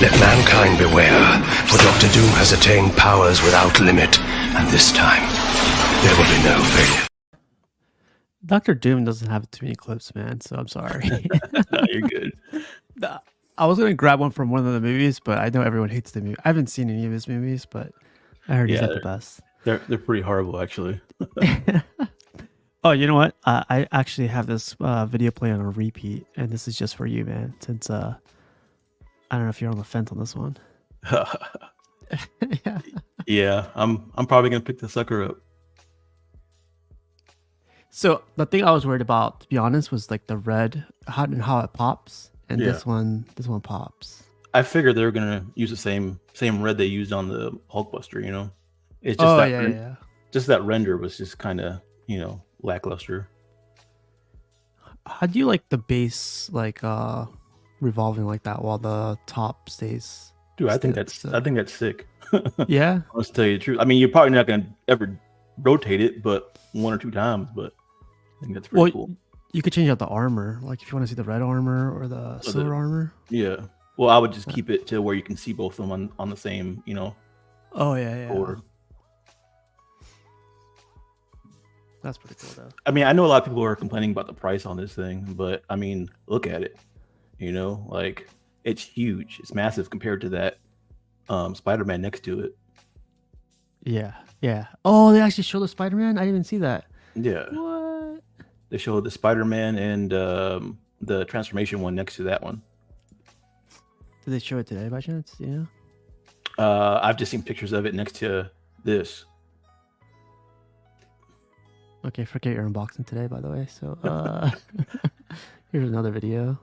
Let mankind beware, for Doctor Doom has attained powers without limit, and this time, there will be no failure. Dr. Doom doesn't have too many clips, man, so I'm sorry. No, you're good. I was gonna grab one from one of the movies, but I know everyone hates the movie. I haven't seen any of his movies, but I heard he's not the best. They're pretty horrible, actually. Oh, you know what? I actually have this video playing on a repeat, and this is just for you, man. Since I don't know if you're on the fence on this one. Yeah. Yeah, I'm probably gonna pick the sucker up. So the thing I was worried about, to be honest, was like the red, how it pops, and Yeah. this one I pops. figured they were gonna use the same red they used on the Hulkbuster. You know, it's just Yeah. just that render was just kind of lackluster. How do you like the base like revolving like that while the top stays? Dude, I think still? that's sick. Yeah. Let's tell you the truth. I mean, you're probably not gonna ever rotate it, but 1 or 2 times. But I think that's pretty cool. You could change out the armor, like if you want to see the red armor or the silver armor. Yeah. Well, I would just keep it to where you can see both of them on the same, Oh yeah. board. That's pretty cool though. I mean, I know a lot of people are complaining about the price on this thing, but I mean, look at it. Like it's huge. It's massive compared to that Spider-Man next to it. Yeah. Oh, they actually show the Spider-Man? I didn't even see that. Yeah. What? They showed the Spider-Man and the transformation one next to that one. Did they show it today by chance? Yeah. I've just seen pictures of it next to this. Okay, forget your unboxing today, by the way. So here's another video.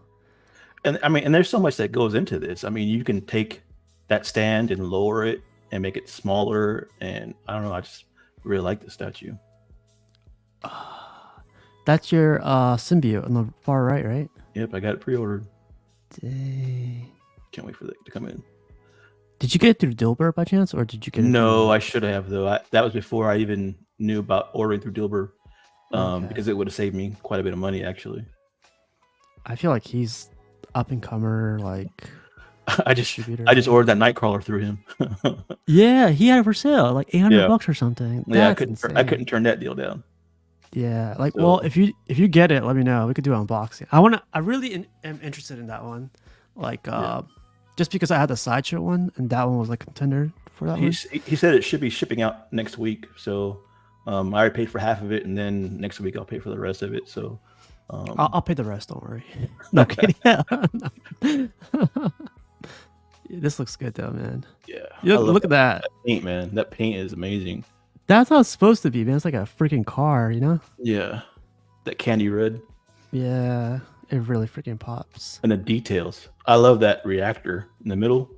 And I mean, and there's so much that goes into this. I mean, you can take that stand and lower it and make it smaller. And I don't know, I just really like the statue. That's your symbiote on the far right? Yep, I got it pre-ordered. Dang. Can't wait for that to come in. Did you get it through Dilbert by chance, or did you get it? No, I should have though. That was before I even knew about ordering through Dilbert, because it would have saved me quite a bit of money actually. I feel like he's up and comer, like I just ordered that Nightcrawler through him. Yeah, he had it for sale, like $800 or something. Yeah, That's I couldn't turn that deal down. Yeah, like So- well, if you get it, let me know. We could do an unboxing. I really am interested in that one, like just because I had the sideshow one, and that one was like contender for that one. He said it should be shipping out next week, so I already paid for half of it, and then next week I'll pay for the rest of it. So I'll pay the rest. Don't worry. No kidding. This looks good though, man. yeah, Look at that. paint, man. That paint is amazing. That's how it's supposed to be, man. It's like a freaking car, you know? Yeah, that candy red Yeah, it really freaking pops. and the details. I love that reactor in the middle.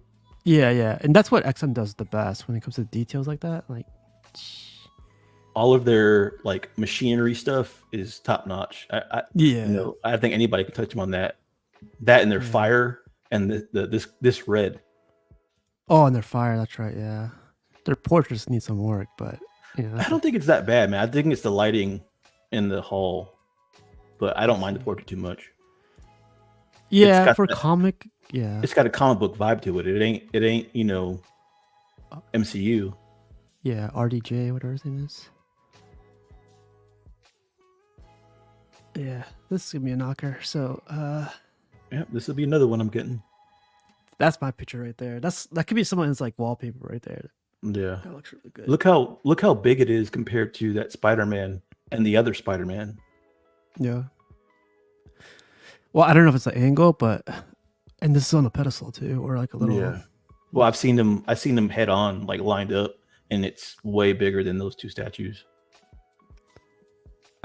Yeah, and that's what XM does the best when it comes to details like that. Like, All of their like machinery stuff is top notch. I think anybody can touch them on that. That and their fire and this red. Oh, and their fire. That's right. Yeah, their portraits need some work, but I don't think it's that bad, man. I think it's the lighting in the hall, but I don't mind the portrait too much. Yeah, for comic, yeah, It's got a comic book vibe to it. It ain't MCU. yeah, RDJ, whatever his name is. Yeah, this is gonna be a knocker. So, Yeah, this will be another one I'm getting. that's my picture right there. That could be someone's like wallpaper right there. Yeah. That looks really good. Look how big it is compared to that Spider-Man and the other Spider-Man. Yeah. Well, I don't know if it's the angle, and this is on a pedestal too, or like a little. Yeah. Well, I've seen them head on, like lined up, and it's way bigger than those two statues.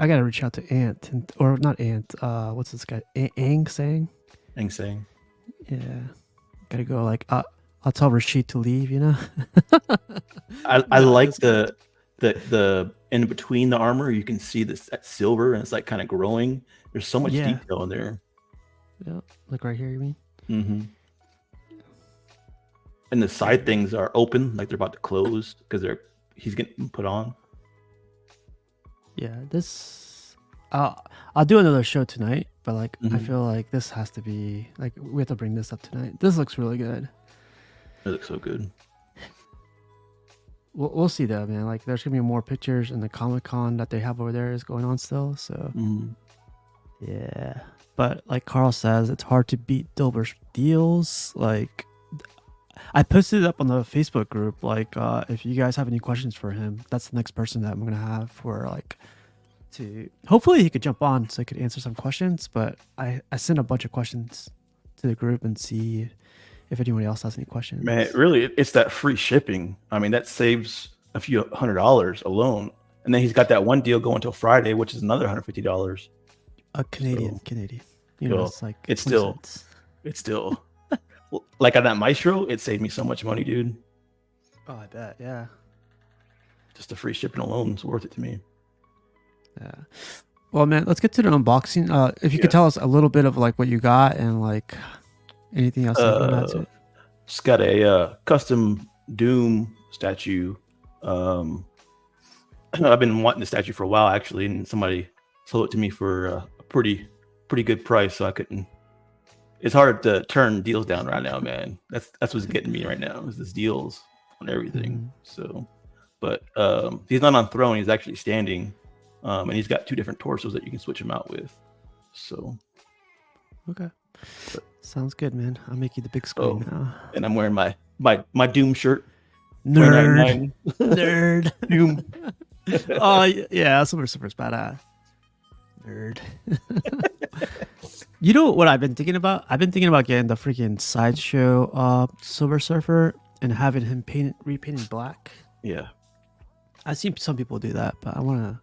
I gotta reach out to Ant, or not Ant. What's this guy? Ang Sang. Ang Sang. Yeah. Gotta go. Like, I'll tell Rashid to leave. You know. I like the in between the armor. You can see that silver, and it's like kind of growing. There's so much detail in there. Yeah. Like right here. You mean? Mm-hmm. And the side things are open, like they're about to close because he's getting put on. Yeah. This. I'll do another show tonight, but like I Mhm. feel like this has to be like we have to bring this up tonight. This looks really good. It looks so good. We'll see though, man. Like, there's gonna be more pictures, and the Comic-Con that they have over there is going on still. So yeah, but like Carl says, it's hard to beat Dilber's deals. Like, I posted it up on the Facebook group. Like, if you guys have any questions for him, that's the next person that I'm gonna have for like to. Hopefully, he could jump on so he could answer some questions. But I sent a bunch of questions to the group and see if anybody else has any questions. Man, really, it's that free shipping. I mean, that saves a few $100 alone. And then he's got that one deal going till Friday, which is another $150. A Canadian. You know, it's like it's still like on that Maestro, it saved me so much money, dude. Oh, I bet, yeah. Just the free shipping alone is worth it to me. Yeah. Well, man, let's get to the unboxing. If you could tell us a little bit of like what you got and like anything else you want to add to it. Just got a custom Doom statue. I've been wanting the statue for a while, actually, and somebody sold it to me for a pretty good price. So I couldn't. It's hard to turn deals down right now, man. That's what's getting me right now. Is this deals on everything. So, but he's not on throne. He's actually standing, and he's got 2 different torsos that you can switch him out with. So, okay. Sounds good, man. I'll make you the big screen now. And I'm wearing my Doom shirt. Nerd. Nerd. Doom. Oh, yeah. Silver Surfer's badass. Nerd. You know what I've been thinking about? I've been thinking about getting the freaking Sideshow Silver Surfer and having him repainted black. Yeah. I've seen some people do that, but I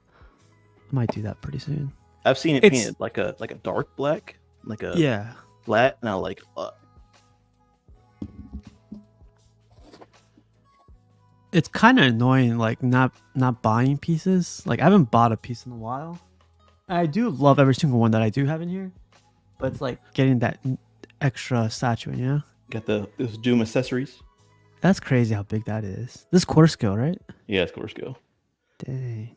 might do that pretty soon. I've seen it painted like a dark black, like a flat, and I like. It's kind of annoying, like not buying pieces. Like, I haven't bought a piece in a while. I do love every single one that I do have in here, but it's like getting that extra statue, you know? Got those Doom accessories. That's crazy how big that is. This is quarter scale, right? Yeah, it's quarter scale. Dang.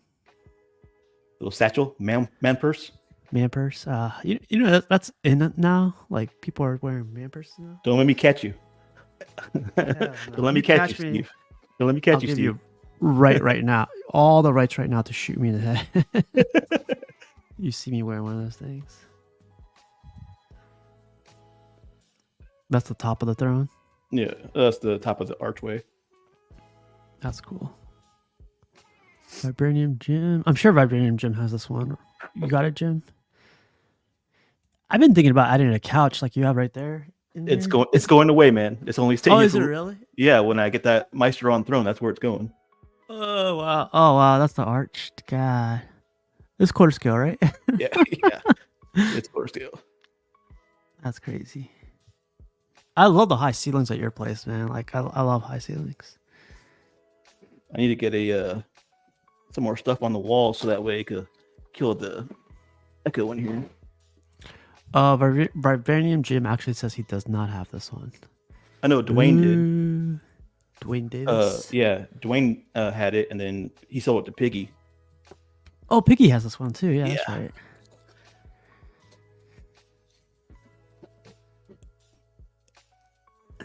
Little satchel, man purse. Man purse. You know that's in it now. Like, people are wearing man purses now. Don't let me catch you. Don't let me catch you, Steve. Don't let me catch you, Steve. You right now. All the rights right now to shoot me in the head. You see me wearing one of those things. That's the top of the throne? Yeah, that's the top of the archway. That's cool. Vibranium Jim. I'm sure Vibranium Jim has this one. You got it, Jim? I've been thinking about adding a couch like you have right there. It's going away, man. It's only staying. Oh, is it really? Yeah, when I get that Maestro on throne, that's where it's going. Oh wow, that's the arched god. It's quarter scale, right? yeah. It's quarter scale. That's crazy. I love the high ceilings at your place, man. Like, I love high ceilings. I need to get some more stuff on the wall so that way it could kill the echo in here. Vibranium Jim actually says he does not have this one. I know Dwayne did. Dwayne Davis. Yeah, Dwayne had it, and then he sold it to Piggy. Oh, Piggy has this one too. Yeah, that's right.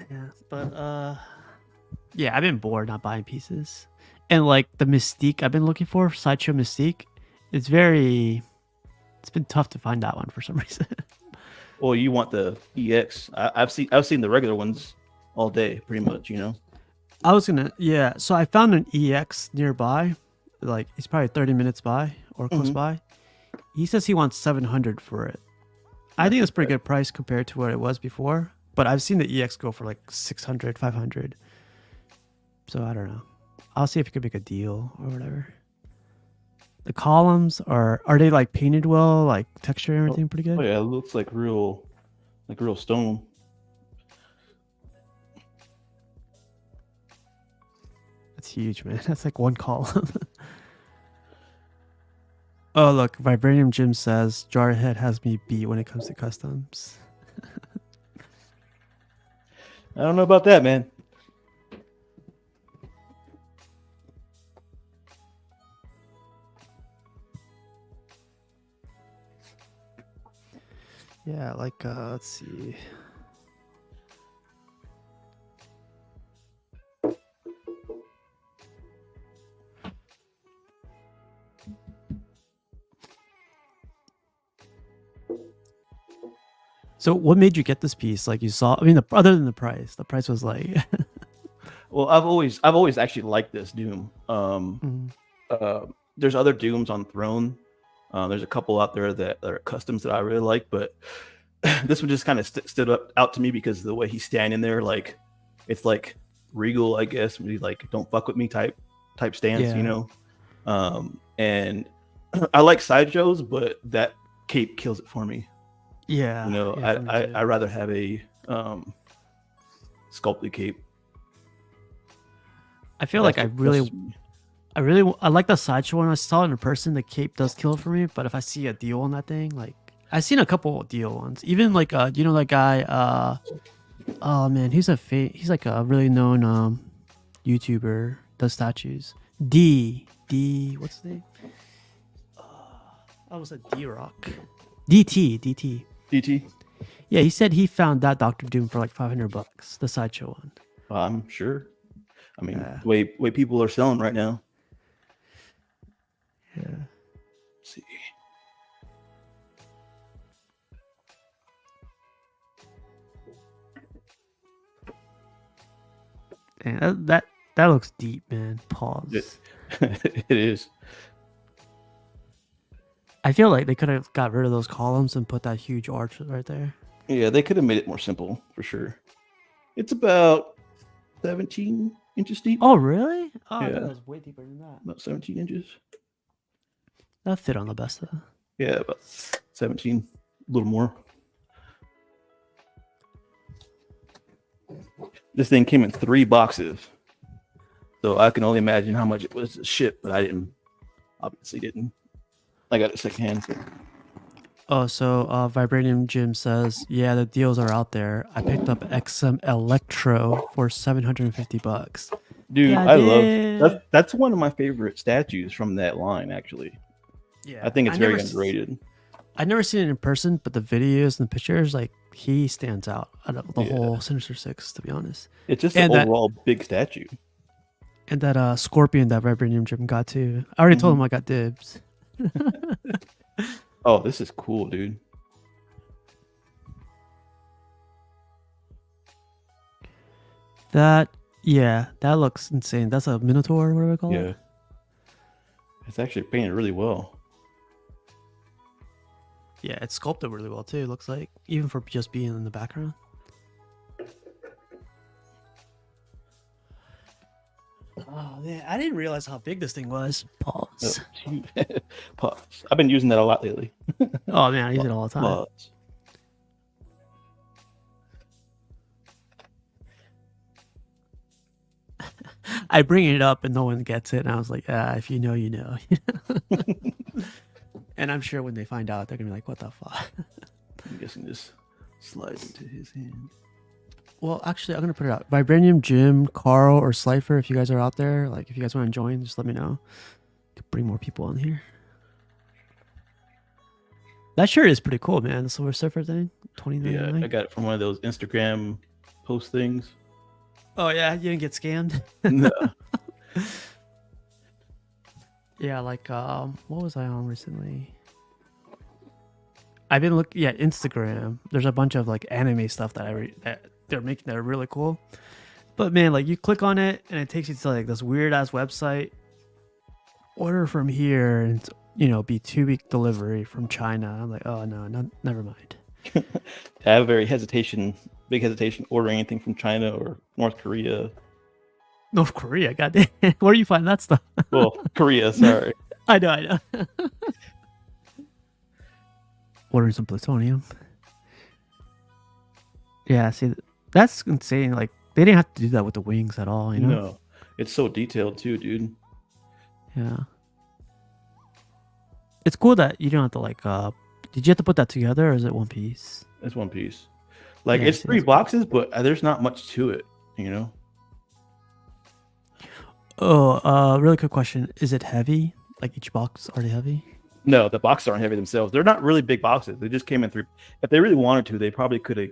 Yeah, but yeah, I've been bored not buying pieces, and like the Mystique I've been looking for, Sideshow Mystique, it's been tough to find that one for some reason. Well, you want the EX? I've seen the regular ones all day, pretty much. You know. So I found an EX nearby, like it's probably 30 minutes by or close by. He says he wants 700 for it. I think it's a pretty good price compared to what it was before, but I've seen the EX go for like 600, 500. So I don't know. I'll see if you could make a deal or whatever. The columns are they like painted well, like texture and everything pretty good? Oh yeah, it looks like real stone. That's huge, man. That's like one column. Oh, look, Vibranium Jim says Jarhead has me beat when it comes to customs. I don't know about that, man. Yeah, like let's see. So what made you get this piece? Like you saw, I mean, other than the price was like, Well, I've always actually liked this Doom. Mhm. There's other Dooms on Throne. There's a couple out there that are customs that I really like, but this one just kind of stood up out to me because of the way he's standing there, like it's like regal, I guess. He's like, "Don't fuck with me" type stance, Yeah. you know. And I like sideshows, but that cape kills it for me. Yeah. You know, Yeah, for me too. I rather have a sculpted cape. I feel like I like the sideshow when I saw it in person. The cape does kill it for me, but if I see a deal on that thing, like I've seen a couple of deal ones, even like you know that guy, oh man, he's like a really known YouTuber, does statues. What's his name? I was a D Rock. DT. DT. Yeah, he said he found that Doctor Doom for like $500, the sideshow one. I'm sure. I mean, Yeah. the way people are selling right now. Yeah. Let's see. And that looks deep, man. Pause. It is. I feel like they could have got rid of those columns and put that huge arch right there. Yeah, they could have made it more simple for sure. It's about 17 inches deep. Oh, really? Oh, I Yeah. thought it was way deeper than that. About 17 inches. That fit on the best though. Yeah, about 17, a little more. This thing came in 3 boxes. So I can only imagine how much it was to ship, but I obviously didn't. I got it secondhand. So. Oh, so Vibranium Jim says, yeah, the deals are out there. I picked up XM Electro for $750. Dude, Yeah, I love that's one of my favorite statues from that line, actually. Yeah, I think it's very underrated. I've never seen it in person, but the videos and the pictures, like he stands out of the whole Sinister Six, to be honest. It's just an overall big statue. And that scorpion that Vibranium Jim got too. I already told him I got dibs. Oh, this is cool, dude. That looks insane. That's a Minotaur, what do I call it? Yeah. It's actually painted really well. Yeah, it's sculpted really well too, it looks like. Even for just being in the background. Oh man, I didn't realize how big this thing was. Pause. Pause. I've been using that a lot lately. Oh man, I use it all the time. Pause. I bring it up and no one gets it, and I was like, if you know, you know. And I'm sure when they find out, they're gonna be like, what the fuck? I'm guessing this slides into his hand. Well, actually, I'm gonna put it out. Vibranium, Jim, Carl, or Slifer, if you guys are out there, like if you guys want to join, just let me know. Could bring more people on here. That shirt is pretty cool, man. The Silver Surfer thing, $29.99. Yeah, I got it from one of those Instagram post things. Oh yeah, you didn't get scammed. No. Yeah, like what was I on recently? I've been looking. Yeah, Instagram. There's a bunch of like anime stuff that that they're making that are really cool. But man, like you click on it and it takes you to like this weird ass website. Order from here and be 2-week delivery from China. I'm like, oh no, never mind. I have a big hesitation ordering anything from China or North Korea. North Korea, goddamn. Where do you find that stuff? Well, Korea, sorry. I know. Ordering some plutonium. Yeah, see, that's insane. Like, they didn't have to do that with the wings at all, No, it's so detailed too, dude. Yeah. It's cool that you don't have to, like, did you have to put that together, or is it one piece? It's one piece. Like, Yeah, it's see, 3 that's boxes, but there's not much to it, Oh, really quick question. Is it heavy? Like, each box already heavy? No, the boxes aren't heavy themselves. They're not really big boxes. They just came in 3. If they really wanted to, they probably could have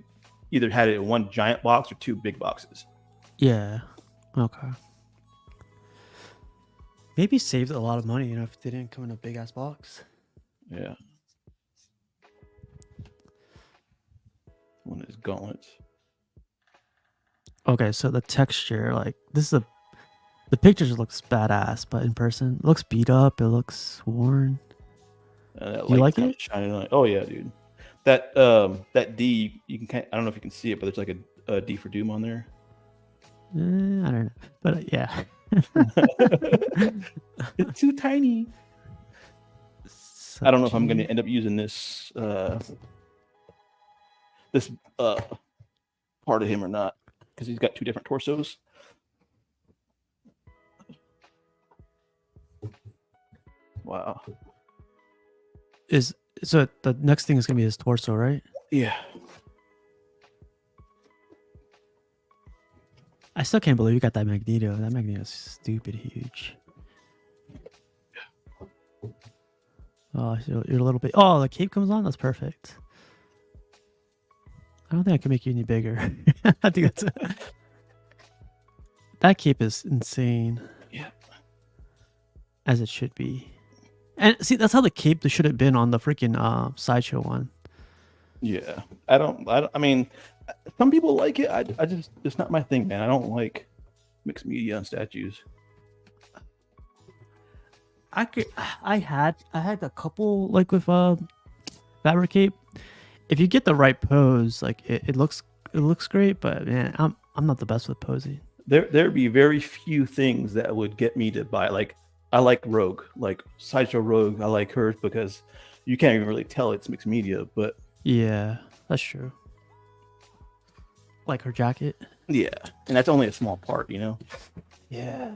either had it in 1 giant box or 2 big boxes. Yeah. Okay. Maybe saved a lot of money, if they didn't come in a big ass box. Yeah. One of his gauntlets. Okay, so the texture, like this is the pictures looks badass, but in person, it looks beat up. It looks worn. That Do you like kinda it? shining on it. Oh yeah, dude. That that D, you can I don't know if you can see it, but there's like a D for Doom on there. I don't know, but yeah. It's too tiny. So I don't know if I'm gonna end up using this this part of him or not, because he's got two different torsos. Wow. So the next thing is gonna be his torso, right? Yeah. I still can't believe you got that Magneto. That Magneto is stupid huge. Oh, you're a little bit. Oh, the cape comes on. That's perfect. I don't think I can make you any bigger. I think that's that cape is insane. Yeah. As it should be. And see, that's how the cape should have been on the freaking sideshow one. Yeah. I mean, some people like it. I just, it's not my thing, man. I don't like mixed media on statues. I had a couple like with fabric cape. If you get the right pose, like it looks great, but man, I'm not the best with posing. There'd be very few things that would get me to buy. Like, I like Rogue, like Sideshow Rogue. I like hers because you can't even really tell it's mixed media, but Yeah, that's true. Like her jacket. yeah, and that's only a small part, you know. Yeah.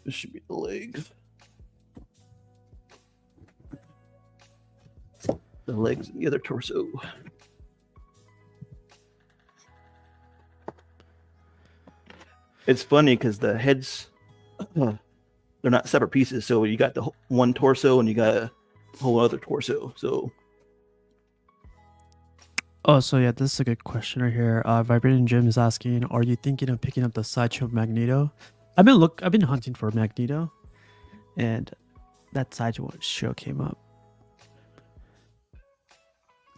This should be the legs. The legs and the other torso. It's funny because the heads, they're not separate pieces. So you got the one torso and you got a whole other torso. So Oh, so yeah, this is a good question right here. Vibrating Jim is asking, are you thinking of picking up the sideshow Magneto? I've been hunting for Magneto, and that sideshow show came up.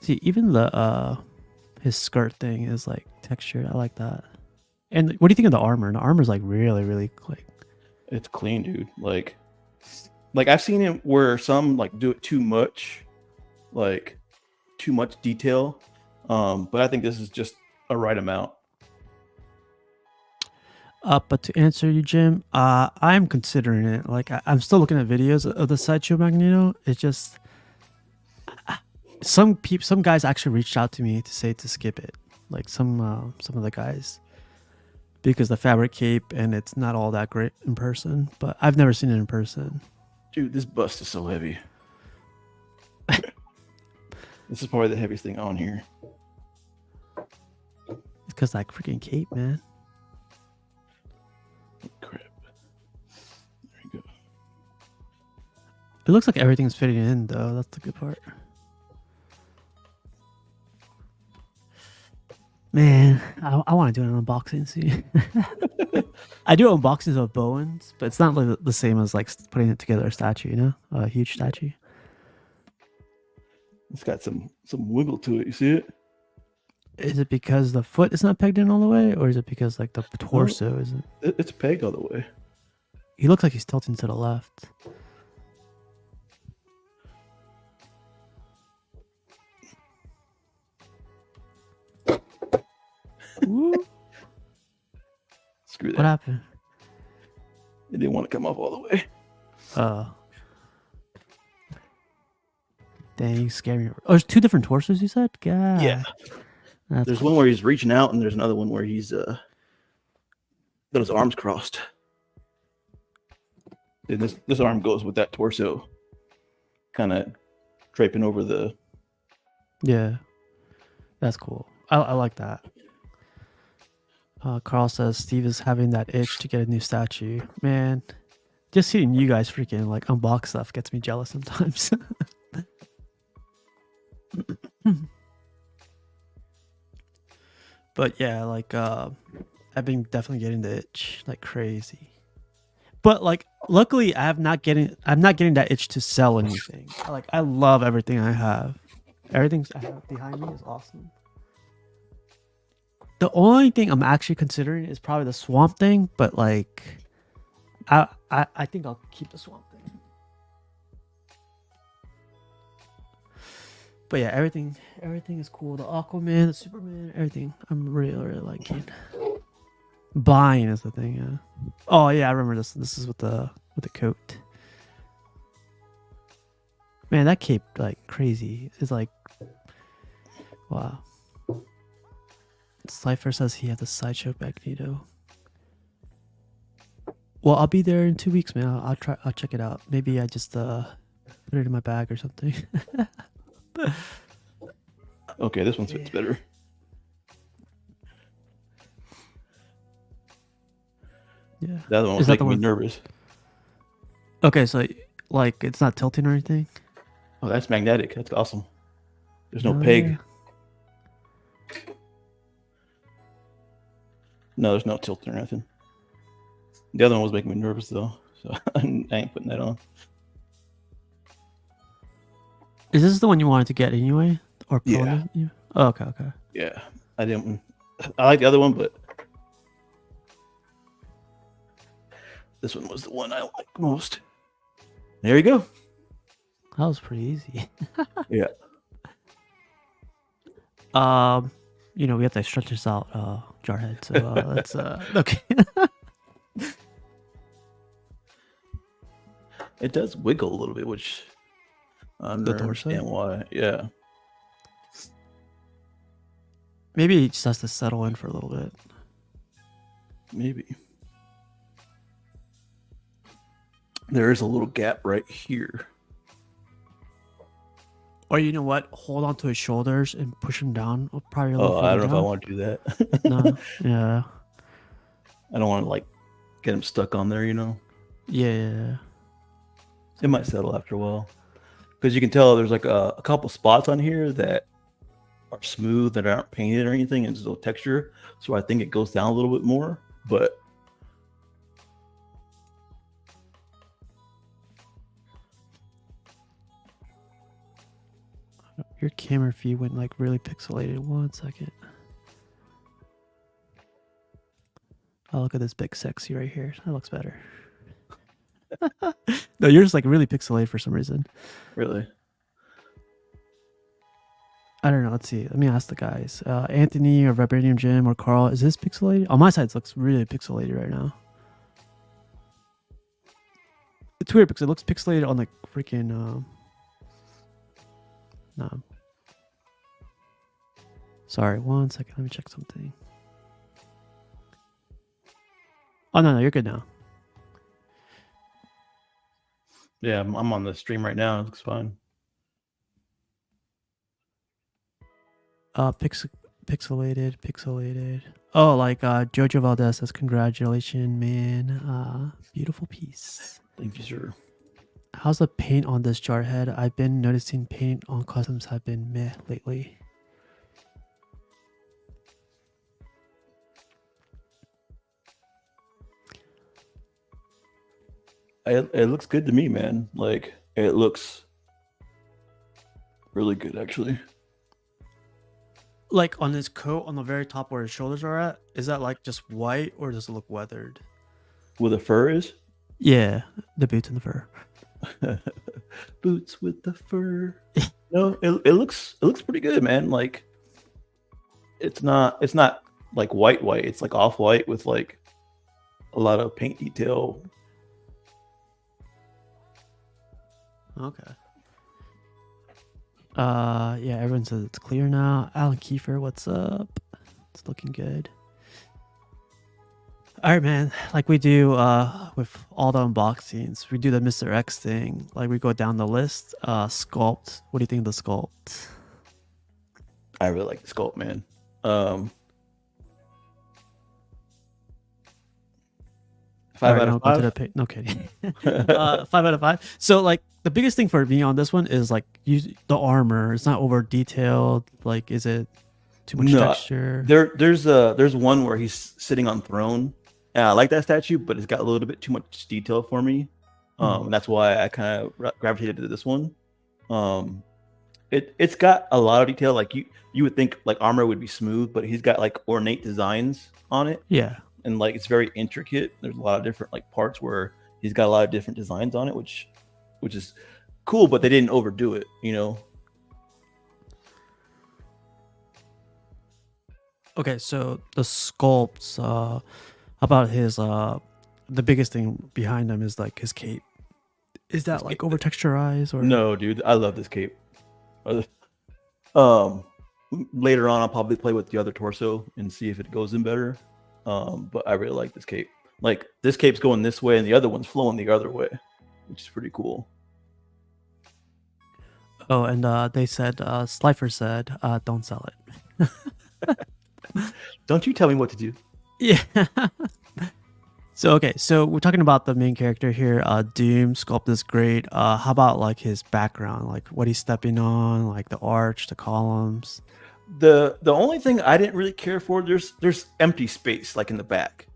See, even the his skirt thing is like textured. I like that. And what do you think of the armor? The armor's like really, really like. it's clean, dude. Like I've seen it where some like do it too much, like too much detail. But I think this is just a right amount. But to answer you, Jim, I'm considering it. Like I'm still looking at videos of the sideshow Magneto. It's just some guys actually reached out to me to say to skip it. Like some of the guys, because the fabric cape and it's not all that great in person. But I've never seen it in person. Dude, this bust is so heavy. This is probably the heaviest thing on here. It's because that freaking cape, man. Crap. There you go. It looks like everything's fitting in, though. That's the good part. Man, I want to do an unboxing. See, I do unboxings of Bowens, but it's not like the same as like putting it together a statue. You know, a huge statue. It's got some wiggle to it. You see it? Is it because the foot is not pegged in all the way, or is it because like the torso isn't? It's pegged all the way. He looks like he's tilting to the left. Woo. Screw that. What happened? It didn't want to come off all the way. Dang, you scared me. Oh, there's two different torsos, you said? God. Yeah. There's one where he's reaching out, and there's another one where he's got his arms crossed. And this arm goes with that torso, kind of draping over the. Yeah, that's cool. I like that. Carl says Steve is having that itch to get a new statue. Man, just seeing you guys freaking like unbox stuff gets me jealous sometimes. But yeah, like I've been definitely getting the itch like crazy. But like, luckily, I'm not getting that itch to sell anything. Like, I love everything I have. Everything I have behind me is awesome. The only thing I'm actually considering is probably the swamp thing, but like, I think I'll keep the swamp thing. But yeah, everything is cool. The Aquaman, the Superman, everything. I'm really liking. Buying is the thing. Yeah. Oh yeah, I remember this. This is with the coat. Man, that cape like crazy. It's like, wow. Cypher says he has a sideshow Magneto. Well, I'll be there in 2 weeks, man. I'll check it out. Maybe I just put it in my bag or something. Okay, this one fits better. Yeah. The other one was making me nervous. Okay, so like it's not tilting or anything? Oh, that's magnetic. That's awesome. There's no peg. No, there's no tilt or nothing. The other one was making me nervous though, so I ain't putting that on. Is this the one you wanted to get anyway? Or yeah. Oh, okay. Yeah, I like the other one, but this one was the one I liked most. There you go. That was pretty easy. Yeah. We have to stretch this out, Jarhead. So let's okay. It does wiggle a little bit, which I don't understand why. Yeah. Maybe it just has to settle in for a little bit. Maybe. There is a little gap right here. Or you know what? Hold on to his shoulders and push him down. Probably a little I don't know down. if I want to do that. No. Yeah. I don't want to like get him stuck on there, you know? Yeah. It might settle after a while. Because you can tell there's like a couple spots on here that are smooth, that aren't painted or anything, and there's no texture. So I think it goes down a little bit more. But your camera feed went like really pixelated. 1 second. Oh, look at this big sexy right here. That looks better. No, yours like really pixelated for some reason. Really? I don't know. Let's see. Let me ask the guys. Anthony or Vibranium Jim or Carl, is this pixelated? On my side, it looks really pixelated right now. It's weird because it looks pixelated on the freaking... No. Sorry, 1 second. Let me check something. Oh, no, you're good now. Yeah, I'm on the stream right now. It looks fine. Pixelated. Oh, like Jojo Valdez says, congratulations, man. Beautiful piece. Thank you, sir. How's the paint on this Jarhead? I've been noticing paint on customs have been meh lately. It looks good to me, man. Like, it looks really good, actually. Like on his coat, on the very top where his shoulders are at, is that like just white or does it look weathered? Where the fur is? Yeah, the boots and the fur. Boots with the fur. No, it looks pretty good, man. Like, it's not like white. It's like off white with like a lot of paint detail. Okay. Yeah, everyone says it's clear now. Alan Kiefer, what's up? It's looking good. All right, man. Like we do with all the unboxings, we do the Mr. X thing. Like we go down the list. Sculpt. What do you think of the sculpt? I really like the sculpt, man. 5 out of 5. No kidding. 5 out of 5. So like the biggest thing for me on this one is like the armor. It's not over detailed. Like, is it too much texture? There's one where he's sitting on throne. And I like that statue, but it's got a little bit too much detail for me. And that's why I kind of gravitated to this one. It's got a lot of detail. Like you would think like armor would be smooth, but he's got like ornate designs on it. Yeah. And like it's very intricate. There's a lot of different like parts where he's got a lot of different designs on it, which is cool, but they didn't overdo it, you know. Okay, so the sculpts, about his the biggest thing behind him is like his cape. Is that like over texturized or no, dude? I love this cape. Later on, I'll probably play with the other torso and see if it goes in better. But I really like this cape. Like this cape's going this way, and the other one's flowing the other way, which is pretty cool. Oh, and they said Slifer said, don't sell it. Don't you tell me what to do. Yeah. So okay, so we're talking about the main character here. Doom sculpt is great. How about like his background, like what he's stepping on, like the arch, the columns? The only thing I didn't really care for, there's empty space like in the back.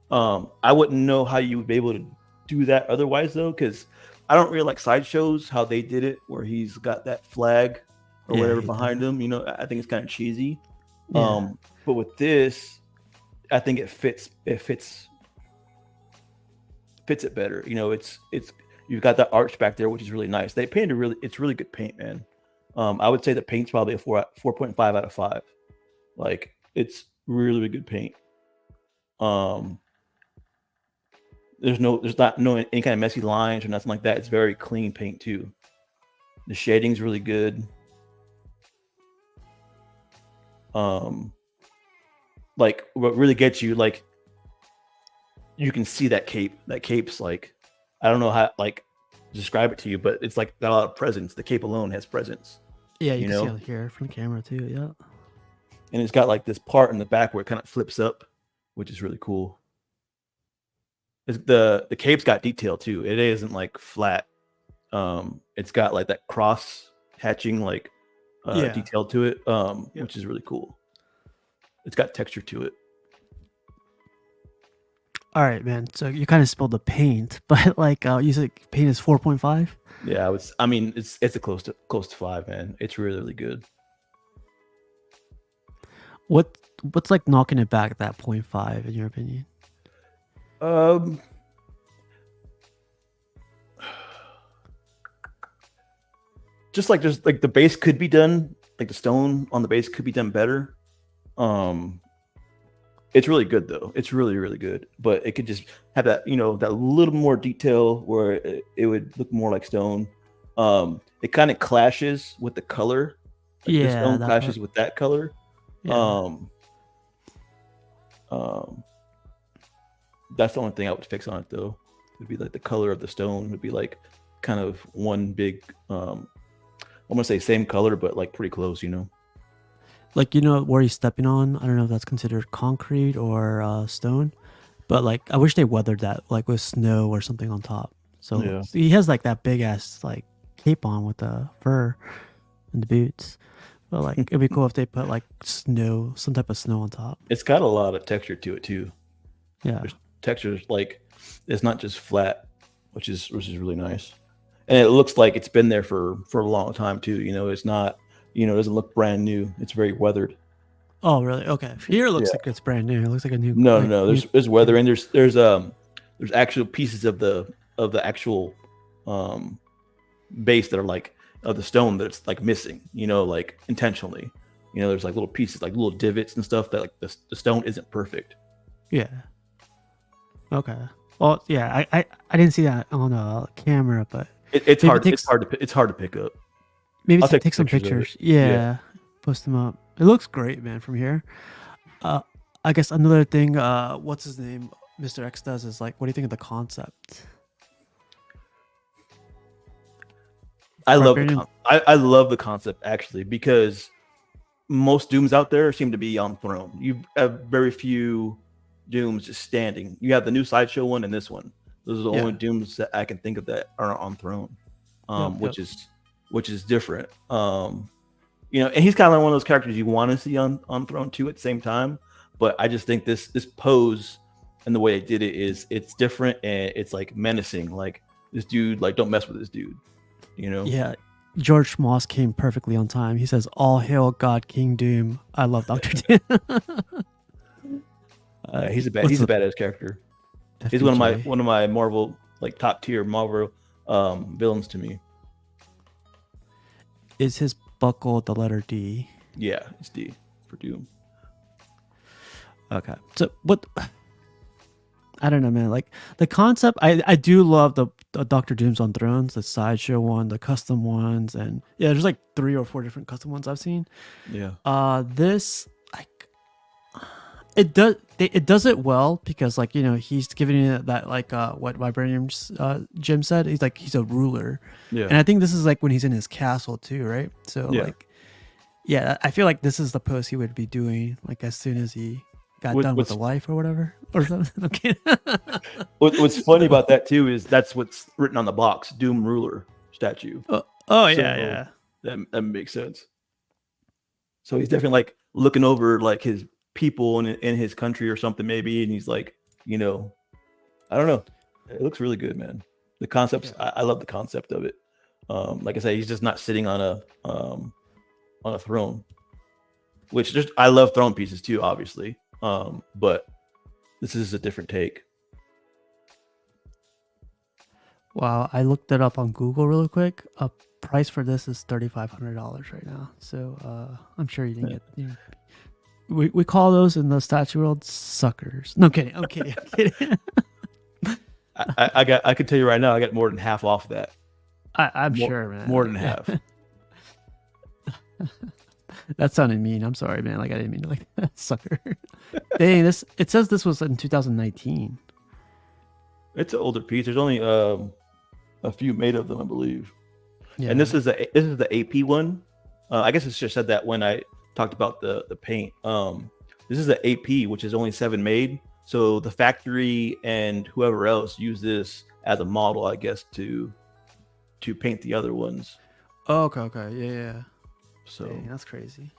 I wouldn't know how you would be able to do that otherwise though, because I don't really like sideshows how they did it, where he's got that flag or whatever behind him. You know, I think it's kind of cheesy. Yeah. But with this, I think it fits it better. You know, it's you've got that arch back there, which is really nice. They painted it's really good paint, man. I would say the paint's probably a 4.5 out of 5. Like it's really, really good paint. There's not any kind of messy lines or nothing like that. It's very clean paint too. The shading's really good. Like what really gets you, like you can see that cape. That cape's like, I don't know how like describe it to you, but it's like got a lot of presence. The cape alone has presence. Yeah, you can see it here from the camera too. Yeah. And it's got like this part in the back where it kind of flips up, which is really cool. The cape's got detail too. It isn't like flat. It's got like that cross hatching like detail to it, which is really cool. It's got texture to it. All right, man. So you kind of spilled the paint, but like you said, paint is 4.5. Yeah, I mean, it's a close to 5, man. It's really, really good. What's like knocking it back at that 0.5 in your opinion? Just like there's like the base could be done, like the stone on the base could be done better. It's really good though. It's really, really good, but it could just have that, you know, that little more detail where it would look more like stone. It kind of clashes with the color. Like the stone clashes with that color. Yeah. That's the only thing I would fix on it though. It'd be like the color of the stone would be like kind of one big I'm gonna say same color, but like pretty close, you know. Like, you know, where he's stepping on, I don't know if that's considered concrete or stone, but like I wish they weathered that like with snow or something on top. So he has like that big ass like cape on with the fur and the boots. But like it'd be cool if they put like snow, some type of snow on top. It's got a lot of texture to it too. Yeah. There's textures, like it's not just flat, which is really nice. And it looks like it's been there for a long time too. You know, it's not, you know, it doesn't look brand new. It's very weathered. Oh, really? Okay. Here it looks like it's brand new. It looks like a new. No. There's weather, and there's actual pieces of the actual base that are like of the stone that's like missing. You know, like intentionally. You know, there's like little pieces, like little divots and stuff that like the stone isn't perfect. Yeah. Okay. Well, yeah. I didn't see that on a camera, but it's hard to pick up. Maybe take some pictures. Yeah. Post them up. It looks great, man, from here. I guess another thing, what's his name? Mr. X does is like, what do you think of the concept? I love the concept actually, because most Dooms out there seem to be on throne. You have very few Dooms just standing. You have the new Sideshow one and this one. Those are the only Dooms that I can think of that are on throne, which is different. you know, and he's kind of one of those characters you want to see on Throne 2 at the same time. But I just think this pose and the way they did it is it's different and it's like menacing. Like this dude, like don't mess with this dude, you know? Yeah. George Moss came perfectly on time. He says, "All hail God King Doom." I love Doctor Doom. He's a badass character. FPJ. He's one of my Marvel, like top tier Marvel villains to me. Is his buckle the letter D? Yeah, it's D for Doom. Okay. So what? I don't know, man. Like the concept, I do love the Doctor Dooms on Thrones, the sideshow one, the custom ones, and yeah, there's like 3 or 4 different custom ones I've seen. Yeah. This like it does it well because like, you know, he's giving you that like what Vibranium's Jim said. He's a ruler. Yeah. And I think this is like when he's in his castle too, right? So Yeah. like, yeah, I feel like this is the pose he would be doing like as soon as he got done with the wife or whatever or something. Okay. What's funny about that too is that's what's written on the box, Doom Ruler statue. Oh yeah. That makes sense. So he's definitely like looking over like his people in his country or something maybe, and he's like, you know, I don't know. It looks really good, man. The concepts, yeah. I love the concept of it. Like I say, he's just not sitting on a throne, which just I love throne pieces too, obviously. But this is a different take. Wow, I looked it up on Google really quick. Price for this is $3,500 right now. So I'm sure you didn't get. You know, we call those in the statue world suckers. No, kidding. I'm kidding. I can tell you right now, I got more than half off that. I'm sure, man. More than half. That sounded mean. I'm sorry, man. Like I didn't mean to like sucker. Dang, it says this was in 2019. It's an older piece. There's only a few made of them, I believe. Yeah. And this is the AP one. I guess it's just said that when I talked about the paint. This is the AP, which is only 7 made. So the factory and whoever else use this as a model, I guess, to paint the other ones. Oh, okay. Yeah. So dang, that's crazy.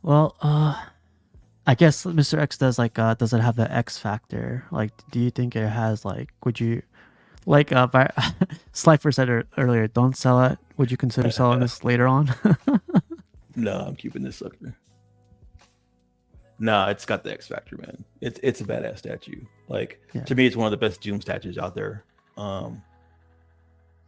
Well, I guess Mr. X does like does it have the X factor? Like, do you think it has like? Would you like Slifer said earlier? Don't sell it. Would you consider selling this later on? No, I'm keeping this sucker. Nah, it's got the X factor, man. It's a badass statue. Like to me, it's one of the best Doom statues out there.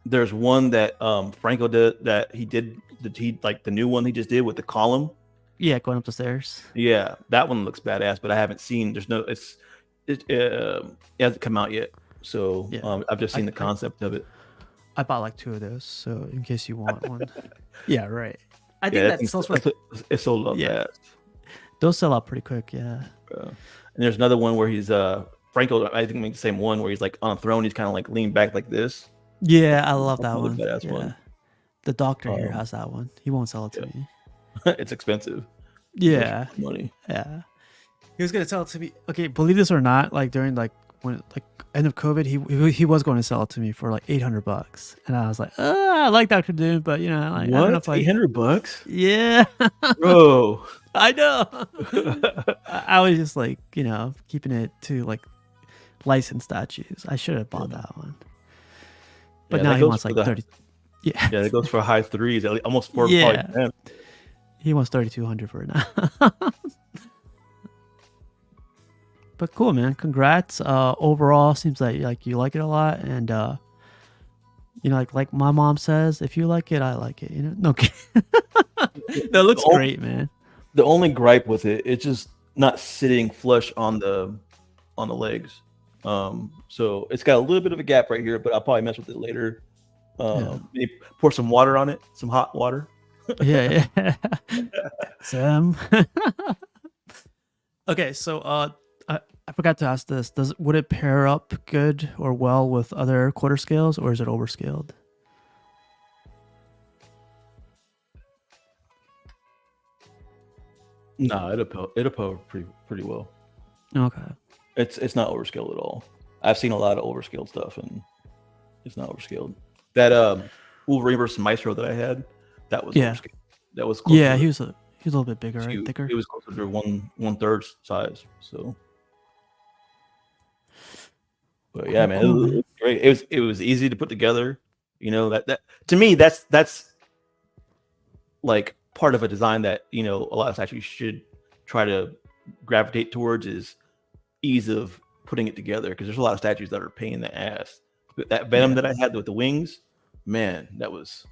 There's one that Franco did that he like the new one he just did with the column. Yeah, going up the stairs. Yeah, that one looks badass, but I haven't seen. It hasn't come out yet, so I've just seen the concept of it. I bought like 2 of those, so in case you want one. Yeah, right. I think that sells for. It's sold out fast. Those sell out pretty quick. Yeah. And there's another one where he's Franco. I think the same one where he's like on a throne. He's kind of like leaned back like this. Yeah, I love that one. Badass one. The doctor here has that one. He won't sell it to me. It's expensive. Yeah. Money. Yeah. He was gonna sell it to me. Okay, believe this or not, like during like when like end of COVID, he was going to sell it to me for like $800, and I was like, I like Dr. Doom, but you know, like, what? I don't know if like $800? Yeah. Bro. I know. I was just like, you know, keeping it to like licensed statues. I should have bought that one. But now he wants like 30. Yeah. Yeah, it goes for high threes, at least almost 4. Yeah. He wants 3,200 for it now. But cool, man. Congrats. Overall, seems like you like it a lot, and you know, like my mom says, if you like it, I like it. You know, no, that looks great, man. The only gripe with it, it's just not sitting flush on the legs. So it's got a little bit of a gap right here, but I'll probably mess with it later. Maybe pour some water on it, some hot water. Yeah. Sam. Okay, so I forgot to ask this. Would it pair up good or well with other quarter scales, or is it overscaled? No, it'll pair pretty well. Okay. It's not overscaled at all. I've seen a lot of overscaled stuff, and it's not overscaled. That Wolverine versus Maestro that I had, That was Yeah. overscaled. That was closer Yeah, to he was a little bit bigger, right? two. Thicker. It was closer to one third size. So, but yeah, Cool, man, cool, it man. was great. It was easy to put together. You know that to me that's like part of a design that a lot of statues should try to gravitate towards is ease of putting it together, because there's a lot of statues that are a pain in the ass. But that Venom Yeah. that I had with the wings, man, that was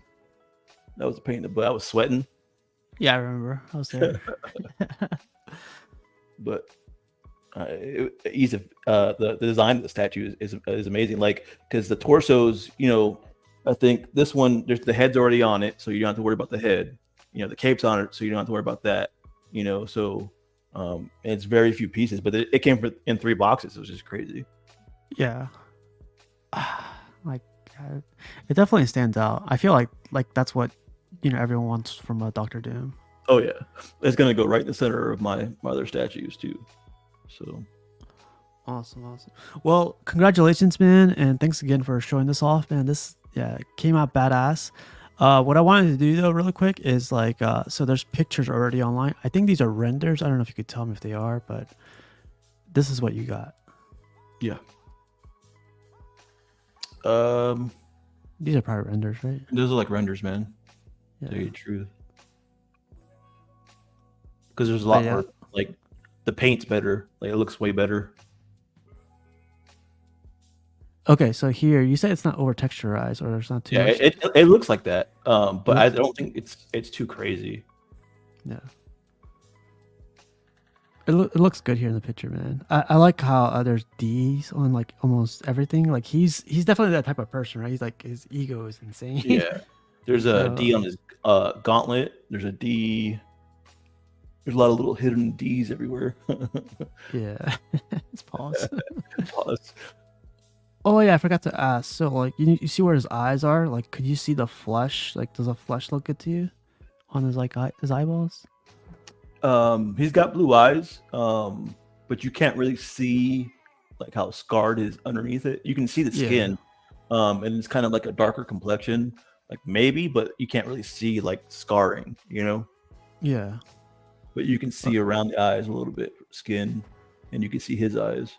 a pain in the butt. I was sweating, Yeah, I remember. I was there. but ease of the design of the statue is amazing. Like, because the torsos, I think this one, there's the head's already on it, so you don't have to worry about the head. The cape's on it, so you don't have to worry about that. So it's very few pieces, but it came in 3 boxes. It was just crazy. Yeah. Like, it definitely stands out. I feel like that's what everyone wants from a Doctor Doom. Oh yeah, it's gonna go right in the center of my other statues too. So Awesome. Well, congratulations, man, and thanks again for showing this off, man. This came out badass. What I wanted to do though, really quick, is like so there's pictures already online. I think these are renders. I don't know if you could tell me if they are, but this is what you got. yeah, These are probably renders, right? those are like renders, man. Yeah. Tell you the truth, because there's a lot more. Like, the paint's better. Like, it looks way better. Okay, so here you say it's not over texturized, or there's not too Yeah, much. it looks like that. But I don't think it's too crazy. Yeah. It looks good here in the picture, man. I like how there's D's on like almost everything. Like he's definitely that type of person, right? He's like, his ego is insane. Yeah, there's a D on his gauntlet. There's a D. There's a lot of little hidden D's everywhere. Yeah. It's pause. Pause. Oh yeah, I forgot to ask. So like, you see where his eyes are? Like, could you see the flesh? Like, does the flesh look good to you on his his eyeballs? He's got blue eyes, but you can't really see like how scarred is underneath it. You can see the skin, and it's kind of like a darker complexion, like maybe, but you can't really see like scarring, Yeah. But you can see around the eyes a little bit, skin, and you can see his eyes.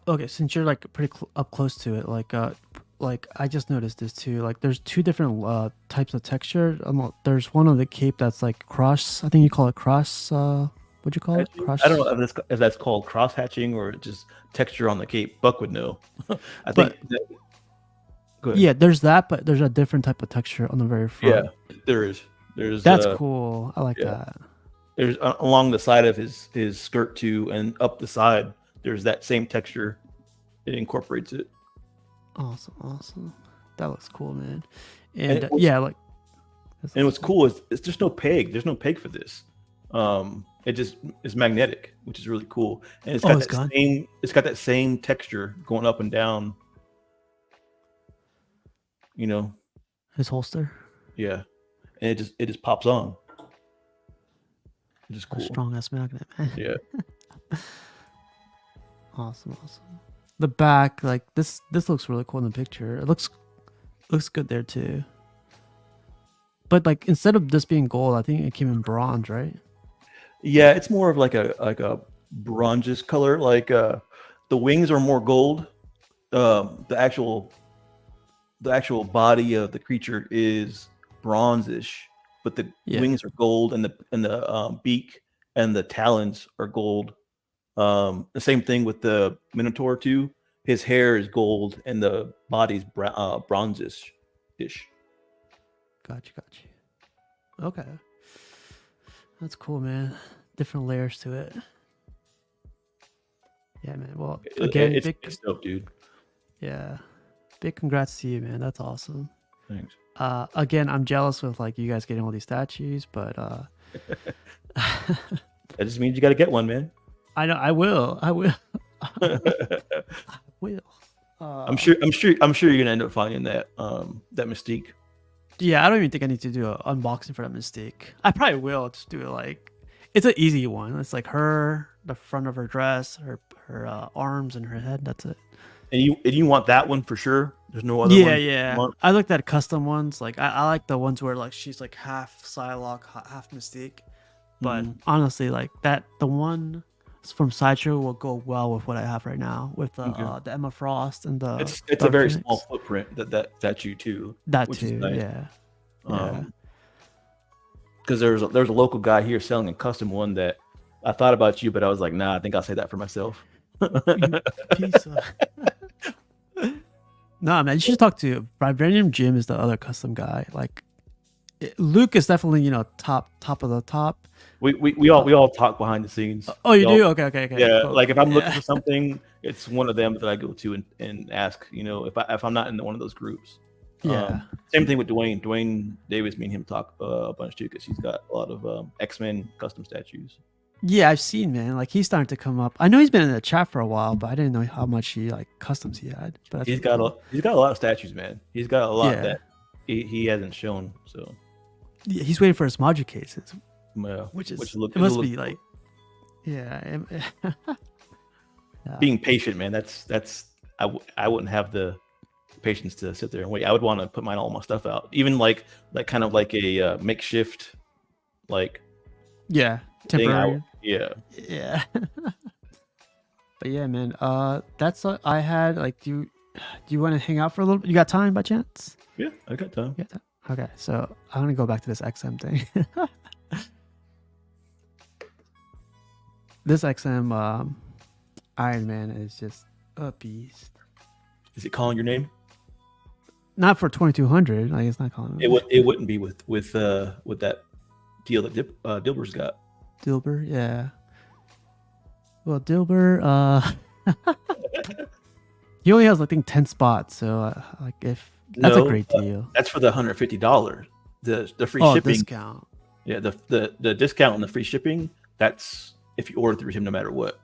Okay, since you're like pretty up close to it, like I just noticed this too. Like, there's 2 different types of texture. There's one on the cape that's like cross. I think you call it cross. What'd you call it? Cross. I don't know if that's called cross hatching or just texture on the cape. Buck would know. I think. Go ahead. Yeah, there's that, but there's a different type of texture on the very front. Yeah, there is. There's That's cool. I like yeah. that. There's along the side of his skirt too, and up the side. There's that same texture. It incorporates it. Awesome. That looks cool, man. And what's cool is there's no peg. There's no peg for this. It just is magnetic, which is really cool. And it's got that same texture going up and down. His holster. Yeah. And it just pops on. It's just cool. Strong ass magnet, man. Yeah. Awesome. The back, like this looks really cool in the picture. It looks good there too. But like, instead of this being gold, I think it came in bronze, right? Yeah, it's more of like a bronzish color. Like the wings are more gold. The actual body of the creature is bronzish, but the wings are gold, and the beak and the talons are gold. The same thing with the Minotaur too. His hair is gold and the body's bronzish-ish. Gotcha. Okay. That's cool, man. Different layers to it. Yeah, man. Well, again, it's dope, dude. Yeah. Big congrats to you, man. That's awesome. Thanks. Again, I'm jealous with like you guys getting all these statues, but that just means you got to get one, man. I know. I will. I will. I'm sure you're gonna end up finding that Mystique. Yeah, I don't even think I need to do an unboxing for that Mystique. I probably will just do it like, it's an easy one. It's like her, the front of her dress, her arms, and her head. That's it. And you want that one for sure. There's no other Yeah, one. yeah. I looked at custom ones. Like I like the ones where like she's like half Psylocke, half Mystique. But honestly, like the one from Sideshow will go well with what I have right now with the Emma Frost and the It's a Dark very Phoenix. small footprint that statue too. That which too, is nice. yeah. Yeah. Because there's a local guy here selling a custom one that I thought about you, but I was like, nah, I think I'll say that for myself. Piece of... No, man, you should talk to Vibranium Jim is the other custom guy. Like Luke is definitely, you know, top of the top. We all talk behind the scenes. Oh, you do? Okay. Yeah, Cool. like if I'm looking for something, it's one of them that I go to and ask. You know, if I'm not in one of those groups. Yeah. Same thing with Dwayne. Dwayne Davis, me and him talk a bunch too, because he's got a lot of X-Men custom statues. Yeah, I've seen, man. Like he's starting to come up. I know he's been in the chat for a while, but I didn't know how much he like customs he had. But he's got a lot of statues, man. He's got a lot that he hasn't shown. So yeah, he's waiting for his module cases, yeah, which look, it must be like, yeah. Being patient, man. That's I wouldn't have the patience to sit there and wait. I would want to put all my stuff out, even like kind of like a makeshift, like temporary. Yeah. But yeah, man. That's what I had. Like, do you want to hang out for a little bit? You got time by chance? Yeah, I got time. Okay, so I'm gonna go back to this XM thing. This XM Iron Man is just a beast. Is it calling your name? Not for 2200. Like it's not calling. It wouldn't be with that deal that Dilber's got. Dilber, yeah. Well, Dilber, he only has I think 10 spots. So like if that's a great deal. That's for the $150. The free shipping discount. Yeah, the discount on the free shipping. That's if you order through him, no matter what.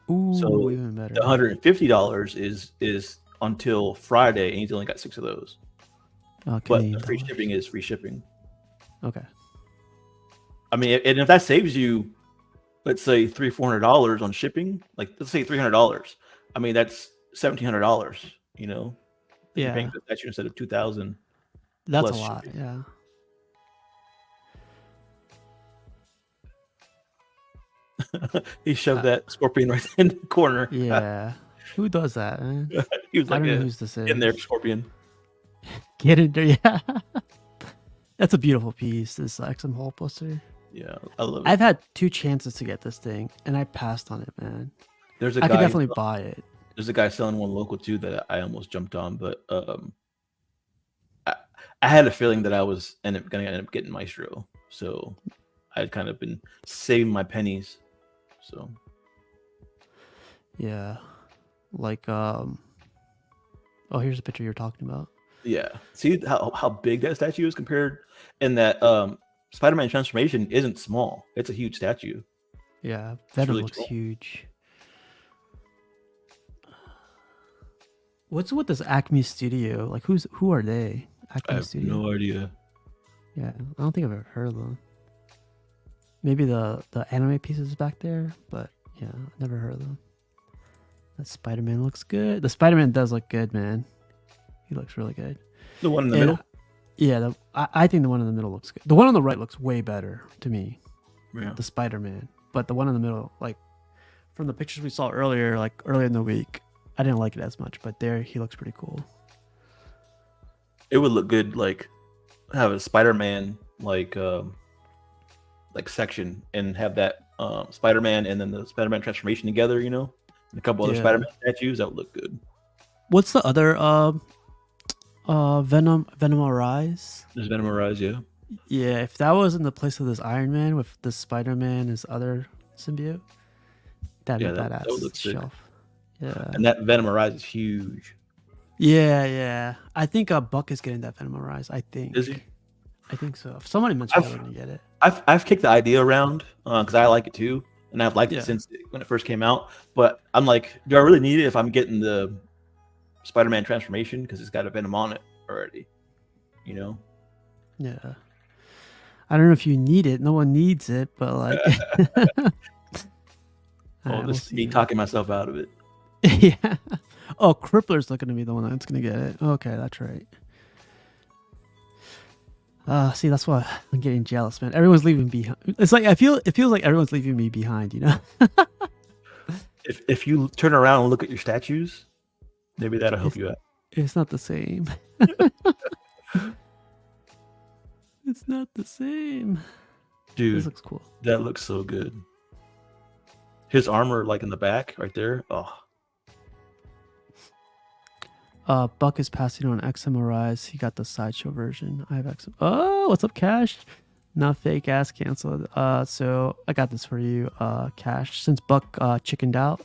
Ooh, so even better. The $150 is until Friday, and he's only got 6 of those. Okay. But the free shipping is free shipping. Okay. I mean, and if that saves you, let's say $300-400 on shipping, like let's say $300. I mean, that's $1,700. You know, yeah. You're paying that instead of $2,000. That's a lot. Shipping. Yeah. He shoved that scorpion right in the corner. Yeah. Who does that, man? He was like, I don't know who's this is. In there, scorpion. Get in there, yeah. That's a beautiful piece, this XM Hall poster. Yeah, I love it. I've had 2 chances to get this thing, and I passed on it, man. I could definitely buy it. There's a guy selling one local too that I almost jumped on, but I had a feeling that I was gonna end up getting Maestro, so I'd kind of been saving my pennies. So yeah, like oh, here's a picture you're talking about. Yeah, see how big that statue is compared, and that Spider-Man transformation isn't small. It's a huge statue. Yeah, Venom really looks cool. huge. What's with this Acme Studio? Like, who are they? Acme I have Studio. no idea. Yeah, I don't think I've ever heard of them. Maybe the anime pieces back there, but yeah, I've never heard of them. That Spider-Man looks good. The Spider-Man does look good, man. He looks really good. The one in the middle? Yeah, I think the one in the middle looks good. The one on the right looks way better to me. Yeah. The Spider-Man. But the one in the middle, like from the pictures we saw earlier, like earlier in the week, I didn't like it as much, but there he looks pretty cool. It would look good, like have a Spider-Man like section and have that Spider-Man and then the Spider-Man transformation together, you know, and a couple other Spider-Man statues. That would look good. What's the other Venom Arise? There's Venom Arise, yeah. Yeah, if that was in the place of this Iron Man with the Spider-Man, his other symbiote, that'd be badass. That would look sick. Yeah. And that Venom Arise is huge. Yeah. I think Buck is getting that Venom Arise. I think. Is he? I think so. If somebody mentioned I'm gonna get it. I've kicked the idea around because I like it too, and I've liked it since when it first came out. But I'm like, do I really need it if I'm getting the Spider-Man transformation because it's got a Venom on it already? You know? Yeah. I don't know if you need it. No one needs it, but like. This is me talking myself out of it. Yeah. Oh, Crippler's looking to be the one that's gonna get it. Okay, that's right. See, that's why I'm getting jealous, man. Everyone's leaving behind. It's like it feels like everyone's leaving me behind, you know? If you turn around and look at your statues, maybe that'll help you out. It's not the same. It's not the same. Dude, This looks cool. that looks so good. His armor, like in the back, right there. Oh, Buck is passing on XMRIs. He got the sideshow version. I have XM. Oh, what's up, Cash? Not fake ass canceled. So I got this for you, Cash. Since Buck chickened out.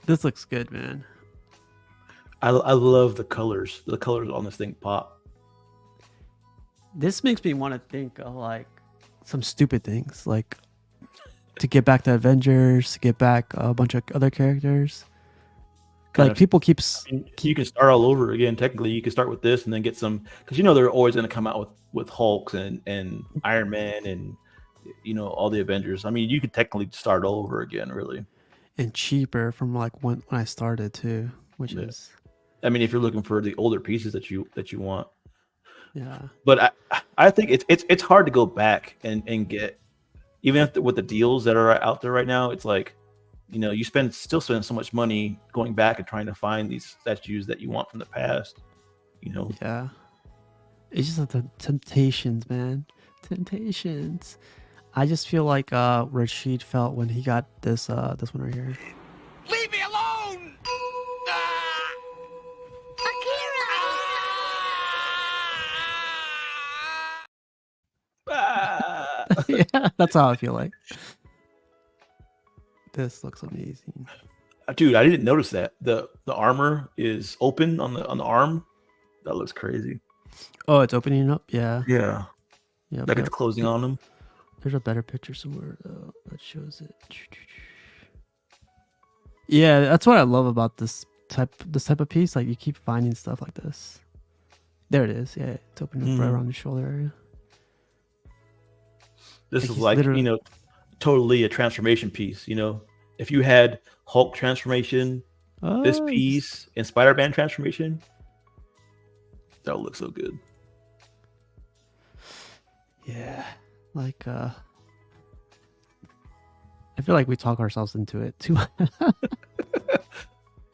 This looks good, man. I love the colors. The colors on this thing pop. This makes me want to think of like some stupid things, like to get back to Avengers, to get back a bunch of other characters. Kind Like of- people keep You can start all over again. Technically, you can start with this and then get some, because you know they're always going to come out with Hulks and Iron Man and all the Avengers. I mean, you could technically start all over again, really. and cheaper from like when I started too, which Yeah. is I mean, if you're looking for the older pieces that you want. yeah. But I think it's hard to go back and get, even if with the deals that are out there right now. It's like, you still spend so much money going back and trying to find these statues that you want from the past. Yeah. It's just the temptations, man. Temptations. I just feel like Rashid felt when he got this one right here. Leave me alone! Ah! Yeah, that's how I feel like. This looks amazing. Dude, I didn't notice that the armor is open on the arm. That looks crazy. Oh, it's opening up. Yeah, Yeah, yeah. like it's but closing on them. there's a better picture somewhere though that shows it. Yeah, that's what I love about this type of piece. Like you keep finding stuff like this. There it is. Yeah, it's opening up right around the shoulder area. This Like is he's like literally- totally a transformation piece. If you had Hulk transformation, this Oh, piece, and Spider-Man transformation, that would look so good. yeah, like I feel like we talk ourselves into it too.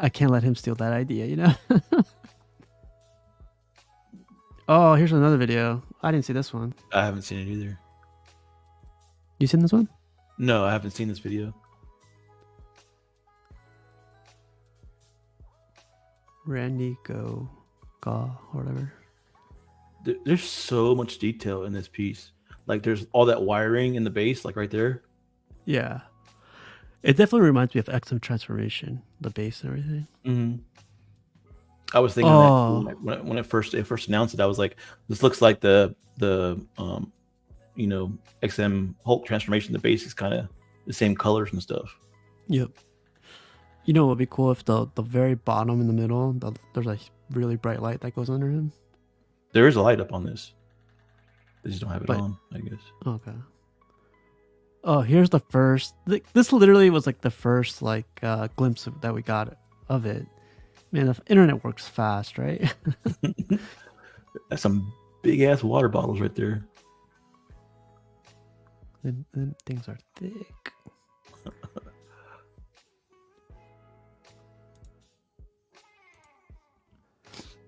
I can't let him steal that idea, Oh, here's another video. I didn't see this one. I haven't seen it either. You seen this one? No, I haven't seen this video. Randy Go or whatever. There's so much detail in this piece. Like there's all that wiring in the base, like right there. Yeah. It definitely reminds me of XM Transformation, the base and everything. Mm-hmm. I was thinking Oh. that when it first announced it, I was like, this looks like the XM Hulk transformation. The base is kind of the same colors and stuff. Yep. You know what would be cool if the very bottom in the middle, there's a really bright light that goes under him? There is a light up on this. They just don't have it But- on, I guess. Okay. Oh, here's the first. This literally was like the first glimpse that we got of it. Man, the internet works fast, right? That's some big ass water bottles right there. Them things are thick.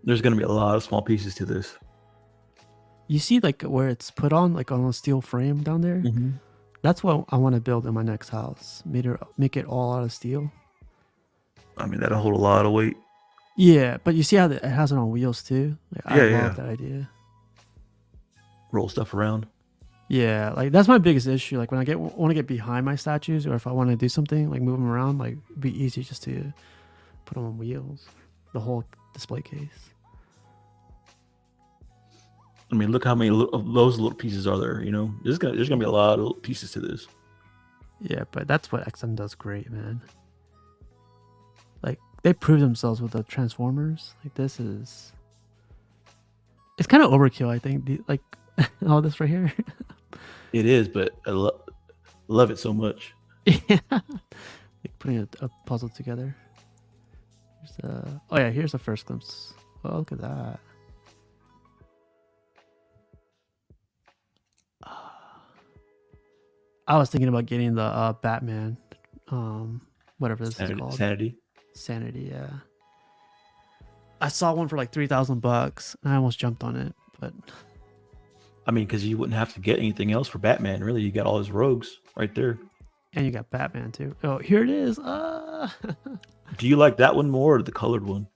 There's gonna be a lot of small pieces to this. You see, like where it's put on, like on a steel frame down there. Mm-hmm. That's what I want to build in my next house. Make it all out of steel. I mean, that'll hold a lot of weight. Yeah, but you see how it has it on wheels too. Like, I Yeah, love yeah. that idea. Roll stuff around. Yeah, like that's my biggest issue. Like when I want to get behind my statues, or if I want to do something like move them around, like it'd be easy just to put them on wheels. The whole display case. I mean, look how many of those little pieces are there. There's gonna be a lot of little pieces to this. Yeah, but that's what XM does great, man. Like they prove themselves with the Transformers. Like it's kind of overkill. I think All this right here. It is, but I love it so much. Yeah. Like putting a puzzle together. Oh yeah, here's the first glimpse. Oh, look at that. I was thinking about getting the Batman, whatever this is called. Sanity, yeah. I saw one for like $3,000 and I almost jumped on it, but I mean, because you wouldn't have to get anything else for Batman, really. You got all his rogues right there. and you got Batman too. Oh, here it is. Do you like that one more or the colored one?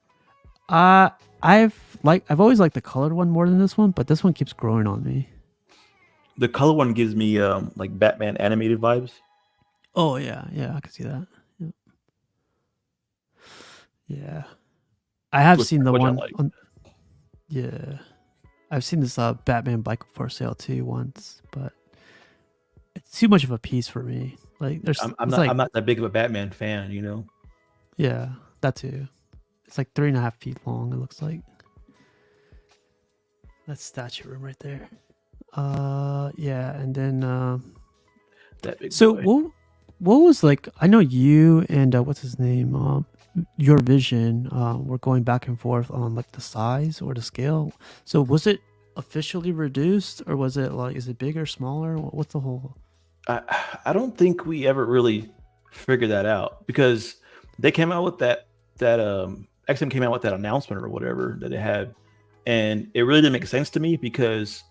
I've always liked the colored one more than this one, but this one keeps growing on me. The color one gives me like Batman animated vibes. Oh yeah, I can see that. Yeah. I have seen the one. Yeah, I've seen this Batman bike for sale too once, but it's too much of a piece for me. Like, I'm not that big of a Batman fan, you know. Yeah, that too. It's like 3.5 feet long. It looks like that statue room right there. Yeah, and then that big. So boy. what was like? I know you and what's his name? Your vision. Were going back and forth on like the size or the scale. So was it officially reduced, or was it like, is it bigger, smaller? What's the whole? I don't think we ever really figured that out, because they came out with that XM came out with that announcement or whatever that it had, and it really didn't make sense to me because,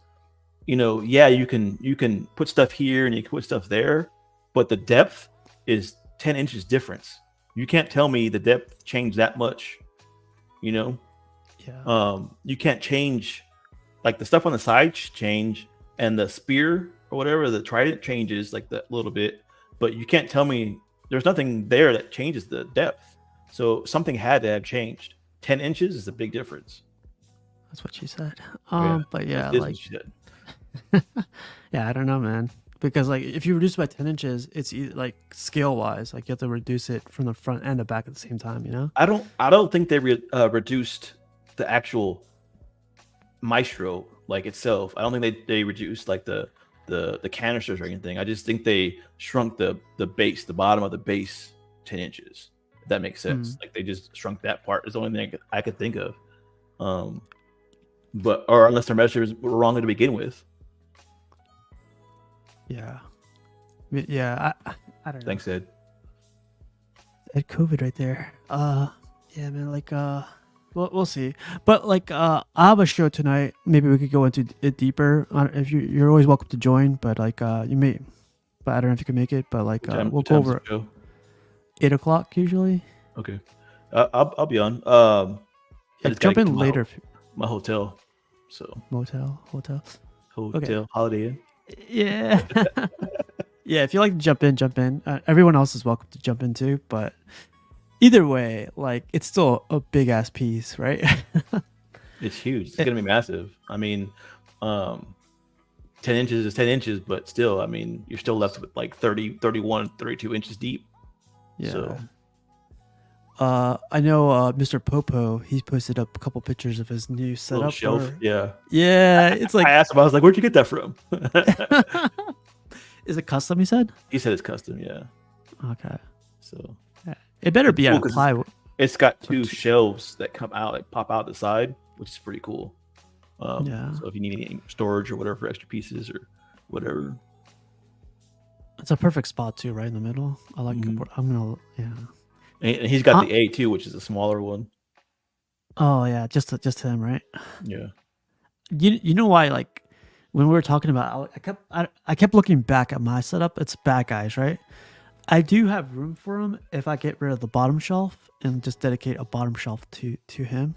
you know, yeah, you can put stuff here and you can put stuff there, but the depth is 10 inches difference. You can't tell me the depth changed that much, you know. Yeah. You can't change, like the stuff on the side change, and the spear or whatever, the trident changes like that little bit, but you can't tell me there's nothing there that changes the depth. So something had to have changed. 10 inches is a big difference. That's what she said. Yeah, but yeah, like, yeah, I don't know, man. Because like, if you reduce it by 10 inches, it's like scale wise, like you have to reduce it from the front and the back at the same time, you know? I don't think they reduced the actual Maestro like itself. I don't think they reduced like the canisters or anything. I just think they shrunk the base, the bottom of the base 10 inches. If that makes sense. Like they just shrunk that part. It's the only thing I could think of. But or unless their measures were wrong to begin with. Yeah. Yeah, I don't know. Thanks, Ed. Ed COVID right there. Yeah, man, like we'll see. But like I have a show tonight. Maybe we could go into it deeper. If you're always welcome to join, but like you may, but I don't know if you can make it, but like we'll go over 8:00 usually. Okay. I'll be on. Yeah, jump in later. My hotel. So hotel. Okay. Holiday Inn. Yeah. Yeah, if you like to jump in. Everyone else is welcome to jump in too, but either way, like it's still a big ass piece, right? It's huge. It's gonna be massive. I mean, 10 inches is 10 inches, but still, I mean, you're still left with like 30, 31, 32 inches deep. Yeah. So. I know Mr. Popo, he's posted up a couple pictures of his new setup. Shelf. Yeah. Yeah, it's like I asked him, I was like, where'd you get that from? Is it custom, he said? He said it's custom, yeah. Okay. So yeah. It better be out of plywood. It's got two shelves that come out, like pop out the side, which is pretty cool. Yeah. So if you need any storage or whatever for extra pieces or whatever. It's a perfect spot too, right in the middle. I like yeah. And he's got the A2, which is a smaller one. Oh yeah, just him, right? Yeah. You know why? Like when we were talking about, I kept looking back at my setup. It's bad guys, right? I do have room for him if I get rid of the bottom shelf and just dedicate a bottom shelf to him.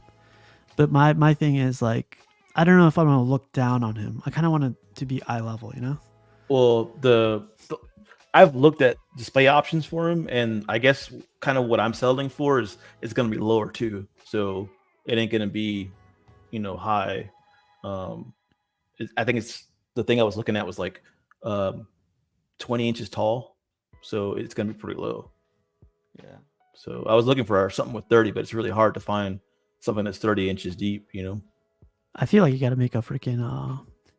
But my thing is like, I don't know if I'm gonna look down on him. I kind of want it to be eye level, you know? Well, I've looked at display options for him, and I guess kind of what I'm settling for is it's going to be lower too. So it ain't going to be, high. I think it's the thing I was looking at was like 20 inches tall. So it's going to be pretty low. Yeah. So I was looking for something with 30, but it's really hard to find something that's 30 inches deep, I feel like you got to make a freaking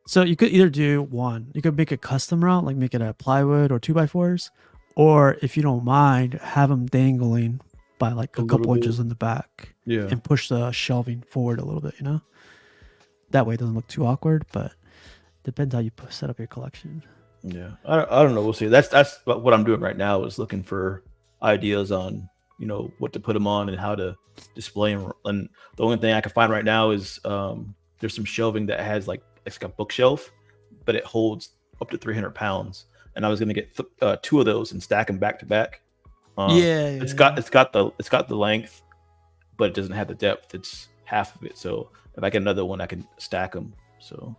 So you could either do one. You could make a custom route, like make it a plywood or 2x4s, or if you don't mind, have them dangling by like a A little couple bit. inches in the back, Yeah. and push the shelving forward a little bit. You know, that way it doesn't look too awkward. But depends how you set up your collection. Yeah, I don't know. We'll see. That's what I'm doing right now is looking for ideas on what to put them on and how to display them. And the only thing I can find right now is there's some shelving that has like it's like a bookshelf, but it holds up to 300 pounds. And I was gonna get two of those and stack them back to back. It's got the length, but it doesn't have the depth. It's half of it. So if I get another one, I can stack them. So.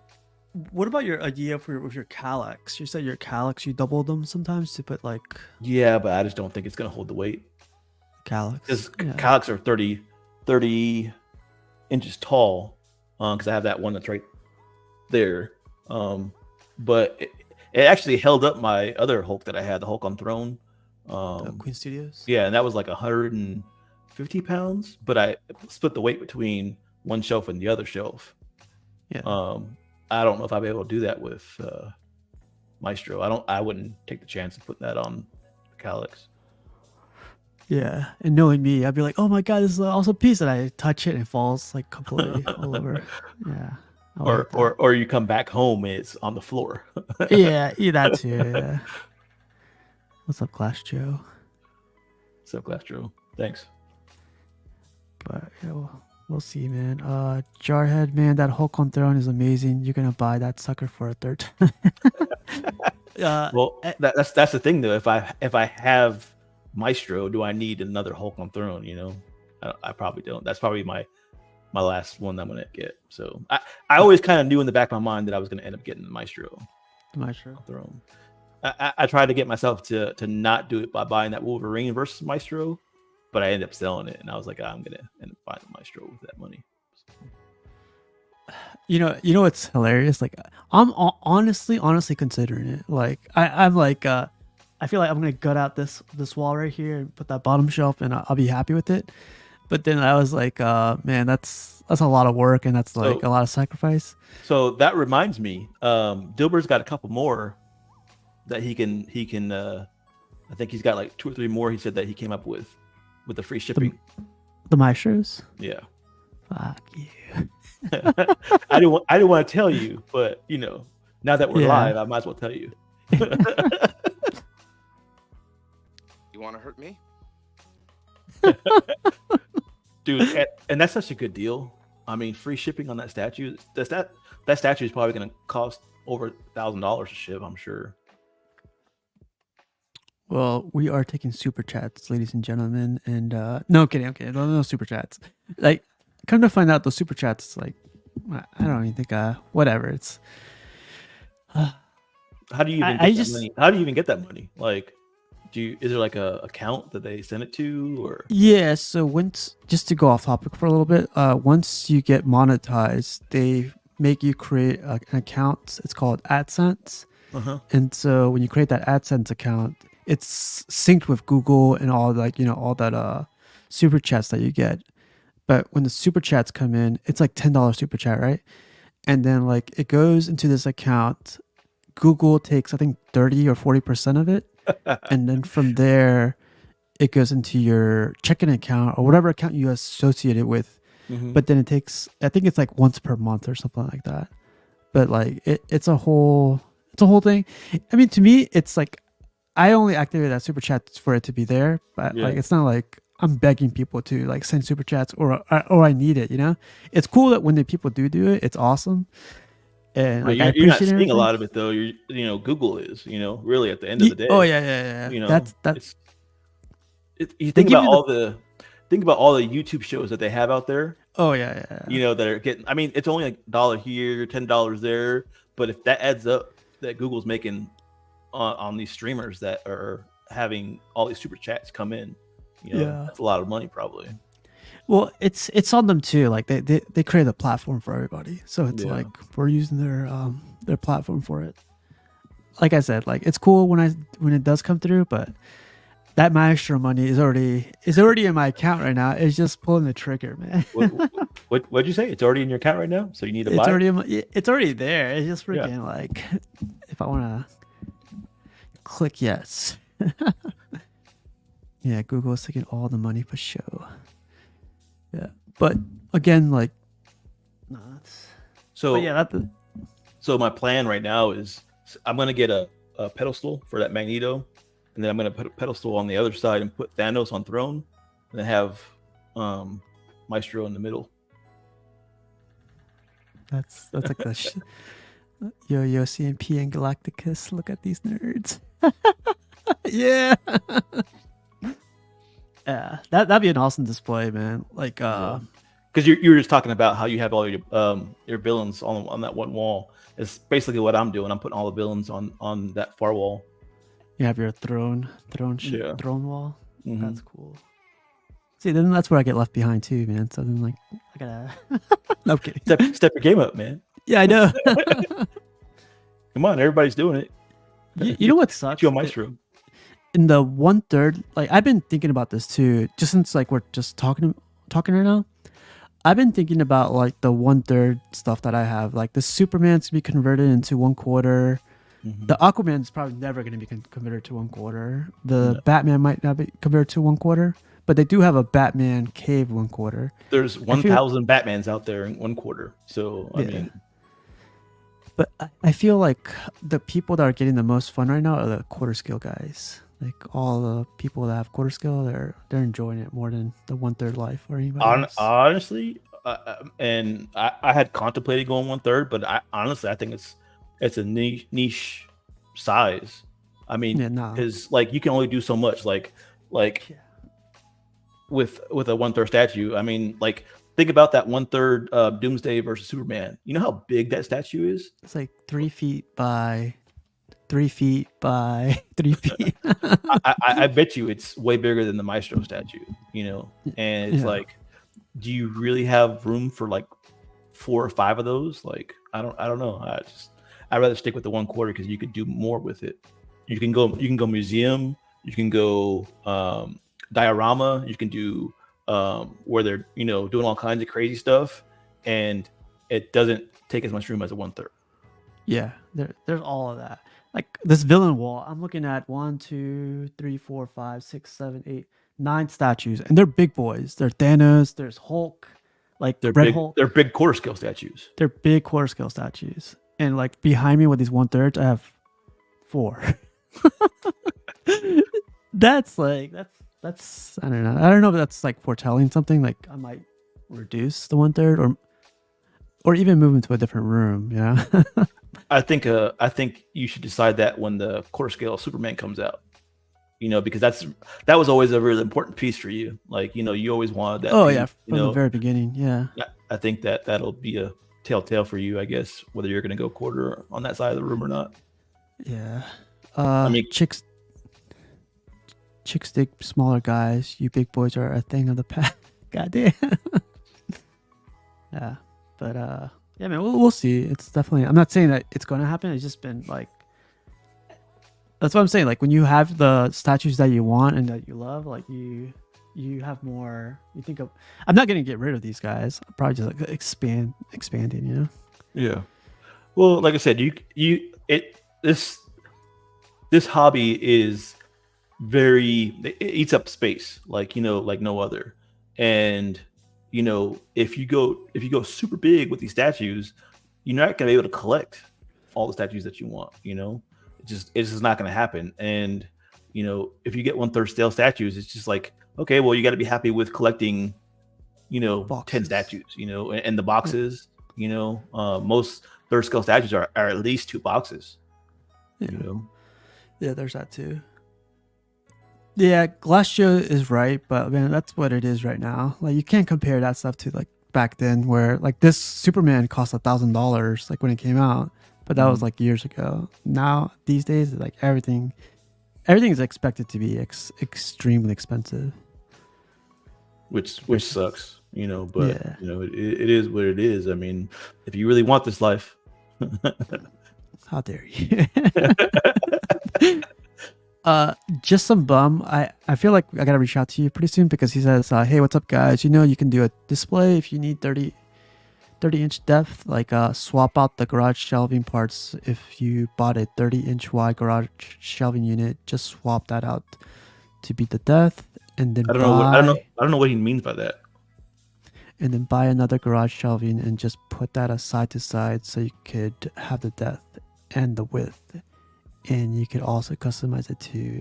What about your idea with your calyx? You said your calyx, you double them sometimes to put like Yeah, but I just don't think it's gonna hold the weight. calyx. Because Yeah. calyx are 30 inches tall. Because I have that one that's right there. But it actually held up my other Hulk that I had, the Hulk on Throne. The Queen Studios. Yeah, and that was like 150 pounds. But I split the weight between one shelf and the other shelf. Yeah. I don't know if I'll be able to do that with Maestro. I wouldn't take the chance of putting that on the calyx. Yeah, and knowing me, I'd be like, "Oh my god, this is an awesome piece!" And I touch it and it falls like completely all over. Yeah, I like that. Or you come back home and it's on the floor. yeah, that too. Yeah. What's up, Clash Joe? So Glass Joe, thanks. But yeah, we'll see, man. Jarhead, man, that Hulk on Throne is amazing. You're gonna buy that sucker for a third time. Well, that's the thing though. If I have Maestro, do I need another Hulk on Throne? I probably don't. That's probably my last one that I'm gonna get. So I always kind of knew in the back of my mind that I was gonna end up getting the Maestro Maestro. Throne. I tried to get myself to not do it by buying that Wolverine versus Maestro, but I ended up selling it, and I was like, I'm gonna end up buying the Maestro with that money. You know what's hilarious? Like, I'm honestly considering it. Like, I'm like, I feel like I'm gonna gut out this wall right here and put that bottom shelf, and I'll be happy with it. But then I was like, man, that's a lot of work, and that's like a lot of sacrifice. So that reminds me, Dilbert's got a couple more that he can. I think he's got like 2 or 3 more. He said that he came up with the free shipping. The Maestros. Yeah. Fuck you. I didn't want to tell you, but now that we're Yeah. live, I might as well tell you. You want to hurt me? Dude, and that's such a good deal. I mean, free shipping on that statue. That statue is probably going to cost over $1,000 to ship, I'm sure. Well, we are taking super chats, ladies and gentlemen, and no kidding, okay, no super chats. Like, come to find out, those super chats, like, I don't even think, whatever. It's. How do you even get that money? How do you even get that money? Like, is there like a account that they send it to, or? Yeah, so just to go off topic for a little bit, once you get monetized, they make you create an account. It's called AdSense. And so when you create that AdSense account, it's synced with Google and all all that super chats that you get. But when the super chats come in, it's like $10 super chat, right? And then like it goes into this account. Google takes, I think, 30 or 40% of it. And then from there, it goes into your checking account or whatever account you associate it with. But then it takes, I think it's like once per month or something like that. But like it's a whole thing. I mean, to me, it's like I only activated that super chat for it to be there. But like it's not like I'm begging people to like send super chats or I need it. It's cool that when the people do it, it's awesome. And like, you're not seeing a lot of it though. Google is. Really at the end of the day. Oh yeah. That's you think about all the YouTube shows that they have out there. Oh yeah. That are getting. I mean, it's only like $1 here, $10 there, but if that adds up, that Google's making on these streamers that are having all these super chats come in, that's a lot of money probably. Well, it's on them too. Like they create a platform for everybody, so it's like we're using their platform for it. Like I said, like it's cool when it does come through, but that Maestro money is already in my account right now. It's just pulling the trigger, man. What'd you say? It's already in your account right now, so you need to It's buy already it? it's already there. It's just Yeah. freaking like if I want to click yes. Yeah, Google is taking all the money for show. Yeah, but again, like, no, that's. So But yeah, that. So my plan right now is I'm gonna get a pedestal for that Magneto, and then I'm gonna put a pedestal on the other side and put Thanos on throne, and then have Maestro in the middle. That's like the Yo CMP and Galacticus. Look at these nerds. Yeah. Yeah, that'd be an awesome display, man. Like, Because you were just talking about how you have all your villains on that one wall. It's basically what I'm doing. I'm putting all the villains on that far wall. you have your throne Yeah. throne wall. Mhm. That's cool. See, then that's where I get left behind too, man. So then, like, I gotta. No, I'm kidding. Step your game up, man. Yeah, I know. Come on, everybody's doing it. You know what sucks? Get you a Maestro. In the 1/3, like I've been thinking about this too, just since like we're just talking right now. I've been thinking about like the 1/3 stuff that I have. Like the Superman's to be converted into 1/4. Mhm. The Aquaman's probably never going to be converted to 1/4. The Batman might not be converted to 1/4, but they do have a Batman cave 1/4. There's 1,000 Batmans out there in 1/4. So I mean, But I feel like the people that are getting the most fun right now are the quarter scale guys. Like all the people that have quarter scale, they're enjoying it more than the 1/3 life or anybody else. honestly, and I had contemplated going 1/3, but I think it's a niche size. I mean, Yeah, nah. because like you can only do so much. Like Yeah. with a 1/3 statue. I mean, like think about that 1/3 Doomsday versus Superman. You know how big that statue is? It's like 3 feet by 3 feet by 3 feet. I bet you it's way bigger than the Maestro statue. You know, and it's Yeah. like, do you really have room for like 4 or 5 of those? Like, I don't know. I'd rather stick with the 1/4 because you could do more with it. You can go museum. You can go diorama. You can do where they're doing all kinds of crazy stuff, and it doesn't take as much room as a 1/3. Yeah, there's all of that. Like this villain wall, I'm looking at 1, 2, 3, 4, 5, 6, 7, 8, 9 statues, and they're big boys. There's Thanos, there's Hulk, like They're Red big. Hulk. They're big quarter scale statues. They're big quarter scale statues, and like behind me with these 1/3, I have 4. That's I don't know. I don't know if that's like foretelling something. Like I might reduce the 1/3 or even move into a different room. Yeah. I think you should decide that when the quarter scale Superman comes out. Because that was always a really important piece for you. Like, you always wanted that. Oh piece, yeah, from the very beginning. Yeah. I think that'll be a telltale for you, I guess, whether you're going to go quarter on that side of the room or not. Yeah. I mean, chicks dig smaller guys. You big boys are a thing of the past. Goddamn. Yeah, but yeah, man, we'll see. It's definitely. I'm not saying that it's going to happen. It's just been like. That's what I'm saying. Like when you have the statues that you want and that you love, like you have more. You think of. I'm not going to get rid of these guys. I'll probably just like expanding. Yeah. Well, like I said, this hobby is it eats up space like no other. And if you go super big with these statues, you're not gonna be able to collect all the statues that you want. It's just not gonna happen. And if you get 1/3 scale statues, it's just like, okay, well, you got to be happy with collecting 10 Boxes. statues, and the boxes. Most 1/3 scale statues are at least 2 boxes. Yeah. Yeah, there's that too. Yeah, Glacio is right, but man, that's what it is right now. Like you can't compare that stuff to like back then, where like this Superman cost $1,000 like when it came out, but that was like years ago. Now these days, like everything is expected to be extremely expensive. Which sucks, but Yeah. it is what it is. I mean, if you really want this life, How dare you? Just some bum. I feel like I gotta reach out to you pretty soon because he says, hey, what's up, guys? You know, you can do a display if you need 30-inch depth. Like, swap out the garage shelving parts. If you bought a 30-inch wide garage shelving unit, just swap that out to beat the depth, and then I don't know what he means by that. And then buy another garage shelving and just put that side to side so you could have the depth and the width. And you could also customize it to,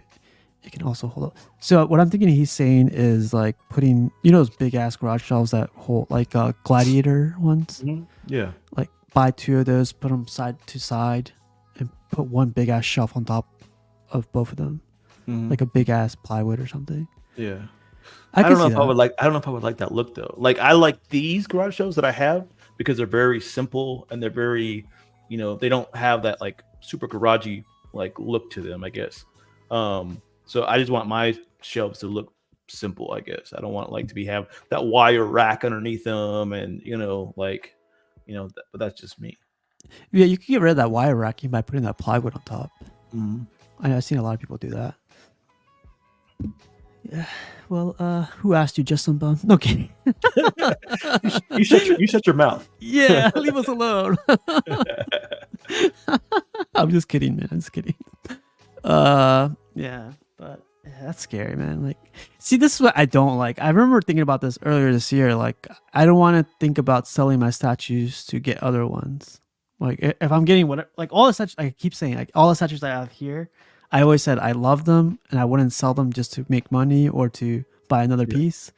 it can also hold up. So what I'm thinking he's saying is like putting, you know, those big ass garage shelves that hold like gladiator ones. Mm-hmm. Yeah. Like buy 2 of those, put them side to side, and put one big ass shelf on top of both of them, like a big ass plywood or something. Yeah. I don't know if that. I would like. I don't know if I would like that look though. Like I like these garage shelves that I have because they're very simple and they're very, you know, they don't have that like super garagey like look to them, I guess. So I just want my shelves to look simple, I guess. I don't want like to have that wire rack underneath them, and but that's just me. Yeah, you can get rid of that wire racking by putting that plywood on top. Mm-hmm. I know I've seen a lot of people do that. Yeah. Well, who asked you, just some bum? Okay. you shut your mouth. Yeah, leave us alone. I'm just kidding, man. I'm just kidding. Yeah, but that's scary, man. Like, see, this is what I don't like. I remember thinking about this earlier this year. Like, I don't want to think about selling my statues to get other ones. Like, if I'm getting whatever, like all the statues, I keep saying, like all the statues that I have here, I always said I love them and I wouldn't sell them just to make money or to buy another piece.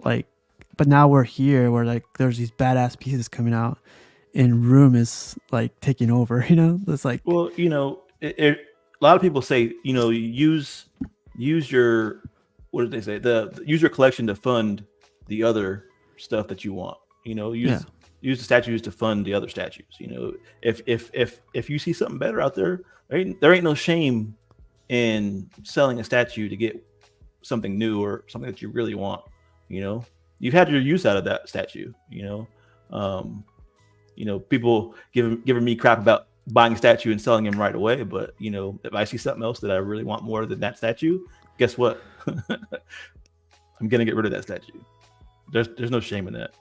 Like, but now we're here where like there's these badass pieces coming out and room is like taking over, It's like, well, a lot of people say, use your, what did they say? Use your collection to fund the other stuff that you want. Use the statues to fund the other statues. If you see something better out there, there ain't no shame in selling a statue to get something new or something that you really want. You've had your use out of that statue. People giving me crap about buying a statue and selling him right away, but if I see something else that I really want more than that statue, guess what? I'm gonna get rid of that statue. There's no shame in that.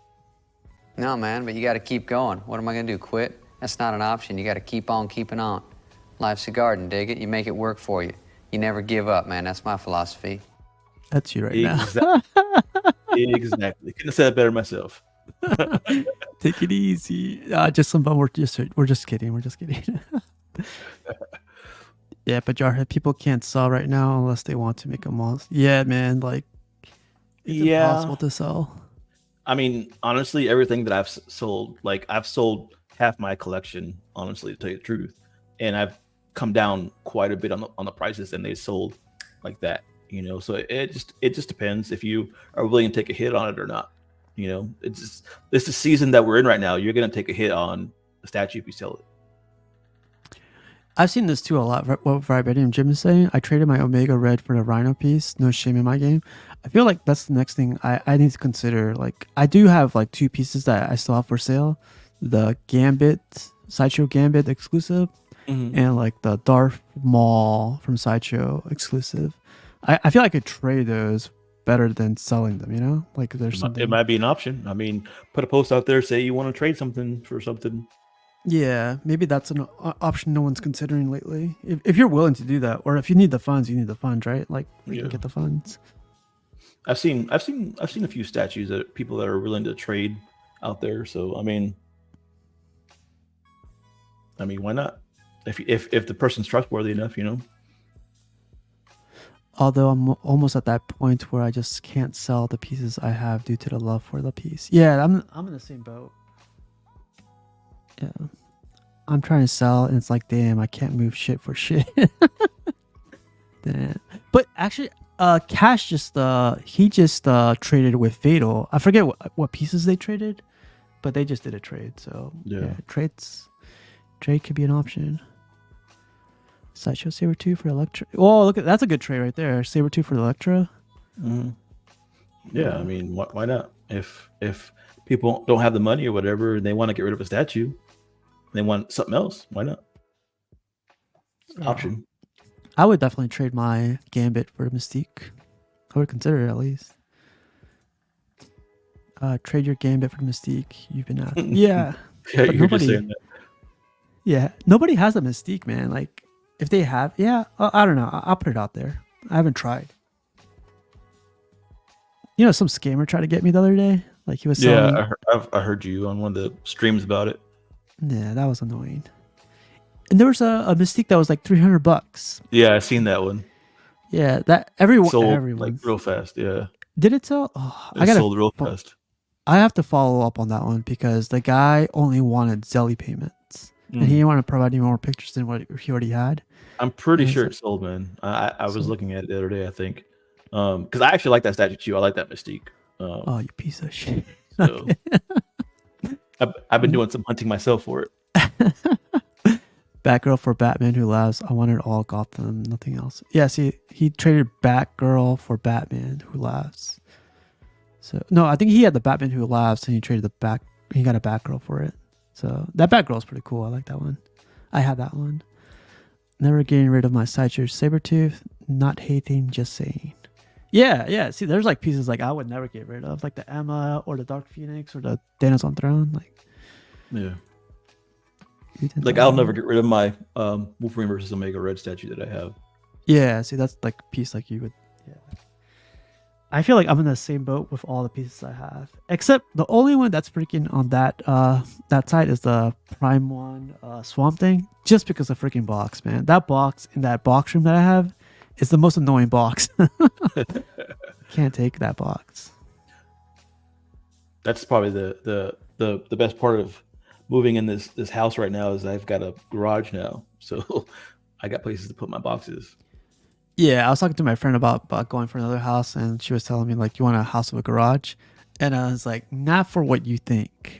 No, man, but you got to keep going. What am I going to do, quit? That's not an option. You got to keep on keeping on. Life's a garden, dig it? You make it work for you. You never give up, man. That's my philosophy. That's you right now. Exactly. Couldn't have said it better myself. Take it easy. Just some fun. We're just kidding. We're just kidding. Yeah, but Jarhead, people can't sell right now unless they want to make a monster. Yeah, man. Like, it's impossible to sell. I mean, honestly, everything that I've sold, like I've sold half my collection, honestly, to tell you the truth, and I've come down quite a bit on the prices, and they sold like that, So it just depends if you are willing to take a hit on it or not. It's the season that we're in right now. You're gonna take a hit on a statue if you sell it. I've seen this too a lot. What Vibranium Jim is saying, I traded my Omega Red for the Rhino piece. No shame in my game. I feel like that's the next thing I need to consider. Like, I do have like 2 pieces that I still have for sale. The Gambit, Sideshow Gambit exclusive, and like the Darth Maul from Sideshow exclusive. I feel like I could trade those better than selling them, Like there's something. It might be an option. I mean, put a post out there, say you want to trade something for something. Yeah, maybe that's an option no one's considering lately. If you're willing to do that, or if you need the funds, you need the funds, right? Like, you can get the funds. I've seen a few statues that people that are willing to trade out there. So I mean, why not? If the person's trustworthy enough, Although I'm almost at that point where I just can't sell the pieces I have due to the love for the piece. Yeah, I'm in the same boat. Yeah, I'm trying to sell, and it's like, damn, I can't move shit for shit. Damn. But actually, Cash just traded with Fatal. I forget what pieces they traded, but they just did a trade. So yeah, trade could be an option. Sideshow Sabertooth for Electra. Oh, look, that's a good trade right there. Sabertooth for Electra. Yeah, I mean, why not? If people don't have the money or whatever, and they want to get rid of a statue, and they want something else, why not? Option. I would definitely trade my Gambit for Mystique. I would consider it at least. Trade your Gambit for Mystique. You've been out. Yeah. Yeah, But you're just nobody, saying that. yeah, nobody has a Mystique, man. Like, if they have, yeah, I don't know. I'll put it out there. I haven't tried. You know, some scammer tried to get me the other day. Like, he was selling. Yeah, I heard you on one of the streams about it. Yeah, that was annoying. And there was a Mystique that was like $300. Yeah, I seen that one. Yeah, that everyone Sold like real fast. Yeah, did it sell. Oh, it sold real fast. I have to follow up on that one because the guy only wanted Zelly payments and he didn't want to provide any more pictures than what he already had. I'm pretty sure it sold, man. I was looking at it the other day, I think, because I actually like that statue too. I like that Mystique. Oh, you piece of shit! So I've been doing some hunting myself for it. Batgirl for Batman Who Laughs. I wanted all Gotham, nothing else. Yeah, see, he traded Batgirl for Batman Who Laughs. So no, I think he had the Batman Who Laughs, and he traded he got a Batgirl for it. So that Batgirl is pretty cool. I like that one. I have that one. Never getting rid of my Sideshow Sabretooth. Not hating, just saying. Yeah. See, there's like pieces like I would never get rid of, like the Emma or the Dark Phoenix or the Thanos on Throne. Like, yeah. Like I'll never get rid of my Wolverine versus Omega Red statue that I have. Yeah, see, that's like a piece like you would. Yeah. I feel like I'm in the same boat with all the pieces I have, except the only one that's freaking on that side is the Prime One Swamp Thing, just because of freaking box, man. That box in that box room that I have is the most annoying box. Can't take that box. That's probably the best part of moving in this house right now is I've got a garage now, so I got places to put my boxes. Yeah, I was talking to my friend about going for another house, and she was telling me like, "You want a house with a garage?" And I was like, "Not for what you think."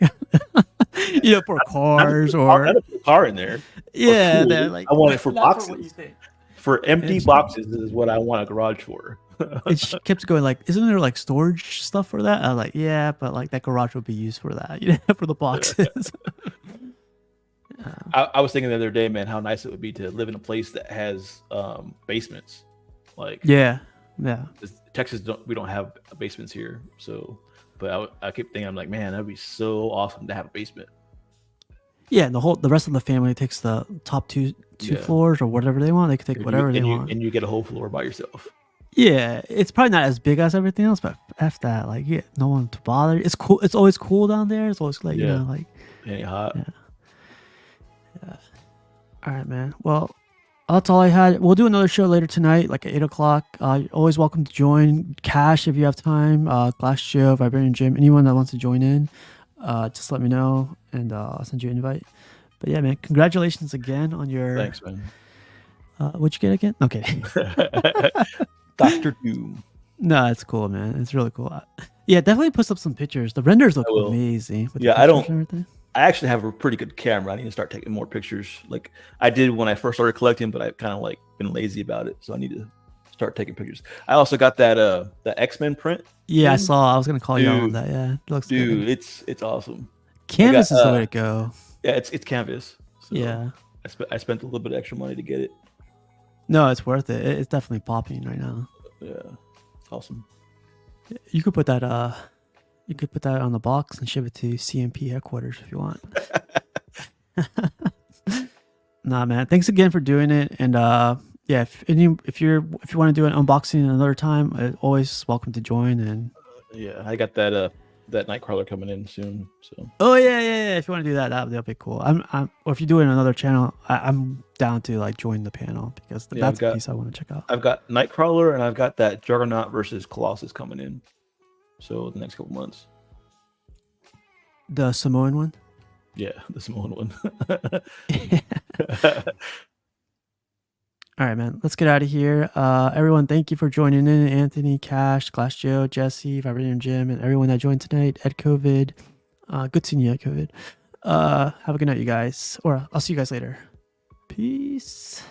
You know, for cars or I'd put a car in there. yeah, they're like, I want it for boxes. For what you think. For empty boxes is what I want a garage for. And she kept going like, "Isn't there like storage stuff for that?" I was like, "Yeah, but like that garage would be used for that, you know, for the boxes." I was thinking the other day, man, how nice it would be to live in a place that has basements. Like yeah. Texas, we don't have basements here, so. But I keep thinking, I'm like, man, that'd be so awesome to have a basement. Yeah, and the rest of the family takes the top two floors or whatever they want. They can take whatever they want, and you get a whole floor by yourself. Yeah, it's probably not as big as everything else, but after that, like, yeah, no one to bother. It's cool. It's always cool down there. It's always like, you know, like, ain't hot. Yeah. All right, man. Well, that's all I had. We'll do another show later tonight, like at 8:00. You're always welcome to join. Cash, if you have time. Glass Joe, Vibranium Jim, anyone that wants to join in, just let me know, and I'll send you an invite. But yeah, man, congratulations again on your. Thanks, man. What'd you get again? Okay. Dr. Doom. No, it's cool, man. It's really cool. Yeah, definitely post up some pictures. The renders look amazing. Yeah, I don't. I actually have a pretty good camera. I need to start taking more pictures, like I did when I first started collecting, but I've kind of like been lazy about it, so I need to start taking pictures. I also got that the X-Men print. Yeah, I saw. I was gonna call you on that. Yeah, it looks good. It's awesome. Canvas is the way to go. Yeah, it's canvas. So yeah, I spent a little bit of extra money to get it. No, it's worth it. It's definitely popping right now. Yeah, it's awesome. You could put that on the box and ship it to CMP headquarters if you want. Nah, man. Thanks again for doing it. And yeah, if you want to do an unboxing another time, always welcome to join. And yeah, I got that Nightcrawler coming in soon. So oh yeah. If you want to do that, that'll be cool. Or if you do it in another channel, I'm down to like join the panel because that's a piece I want to check out. I've got Nightcrawler and I've got that Juggernaut versus Colossus coming in. So the next couple months. The Samoan one? Yeah, the Samoan one. All right, man. Let's get out of here. Everyone, thank you for joining in. Anthony, Cash, Glass Joe, Jesse, Vibranium Jim, and everyone that joined tonight. Ed COVID. Good seeing you, Ed COVID. Have a good night, you guys. Or I'll see you guys later. Peace.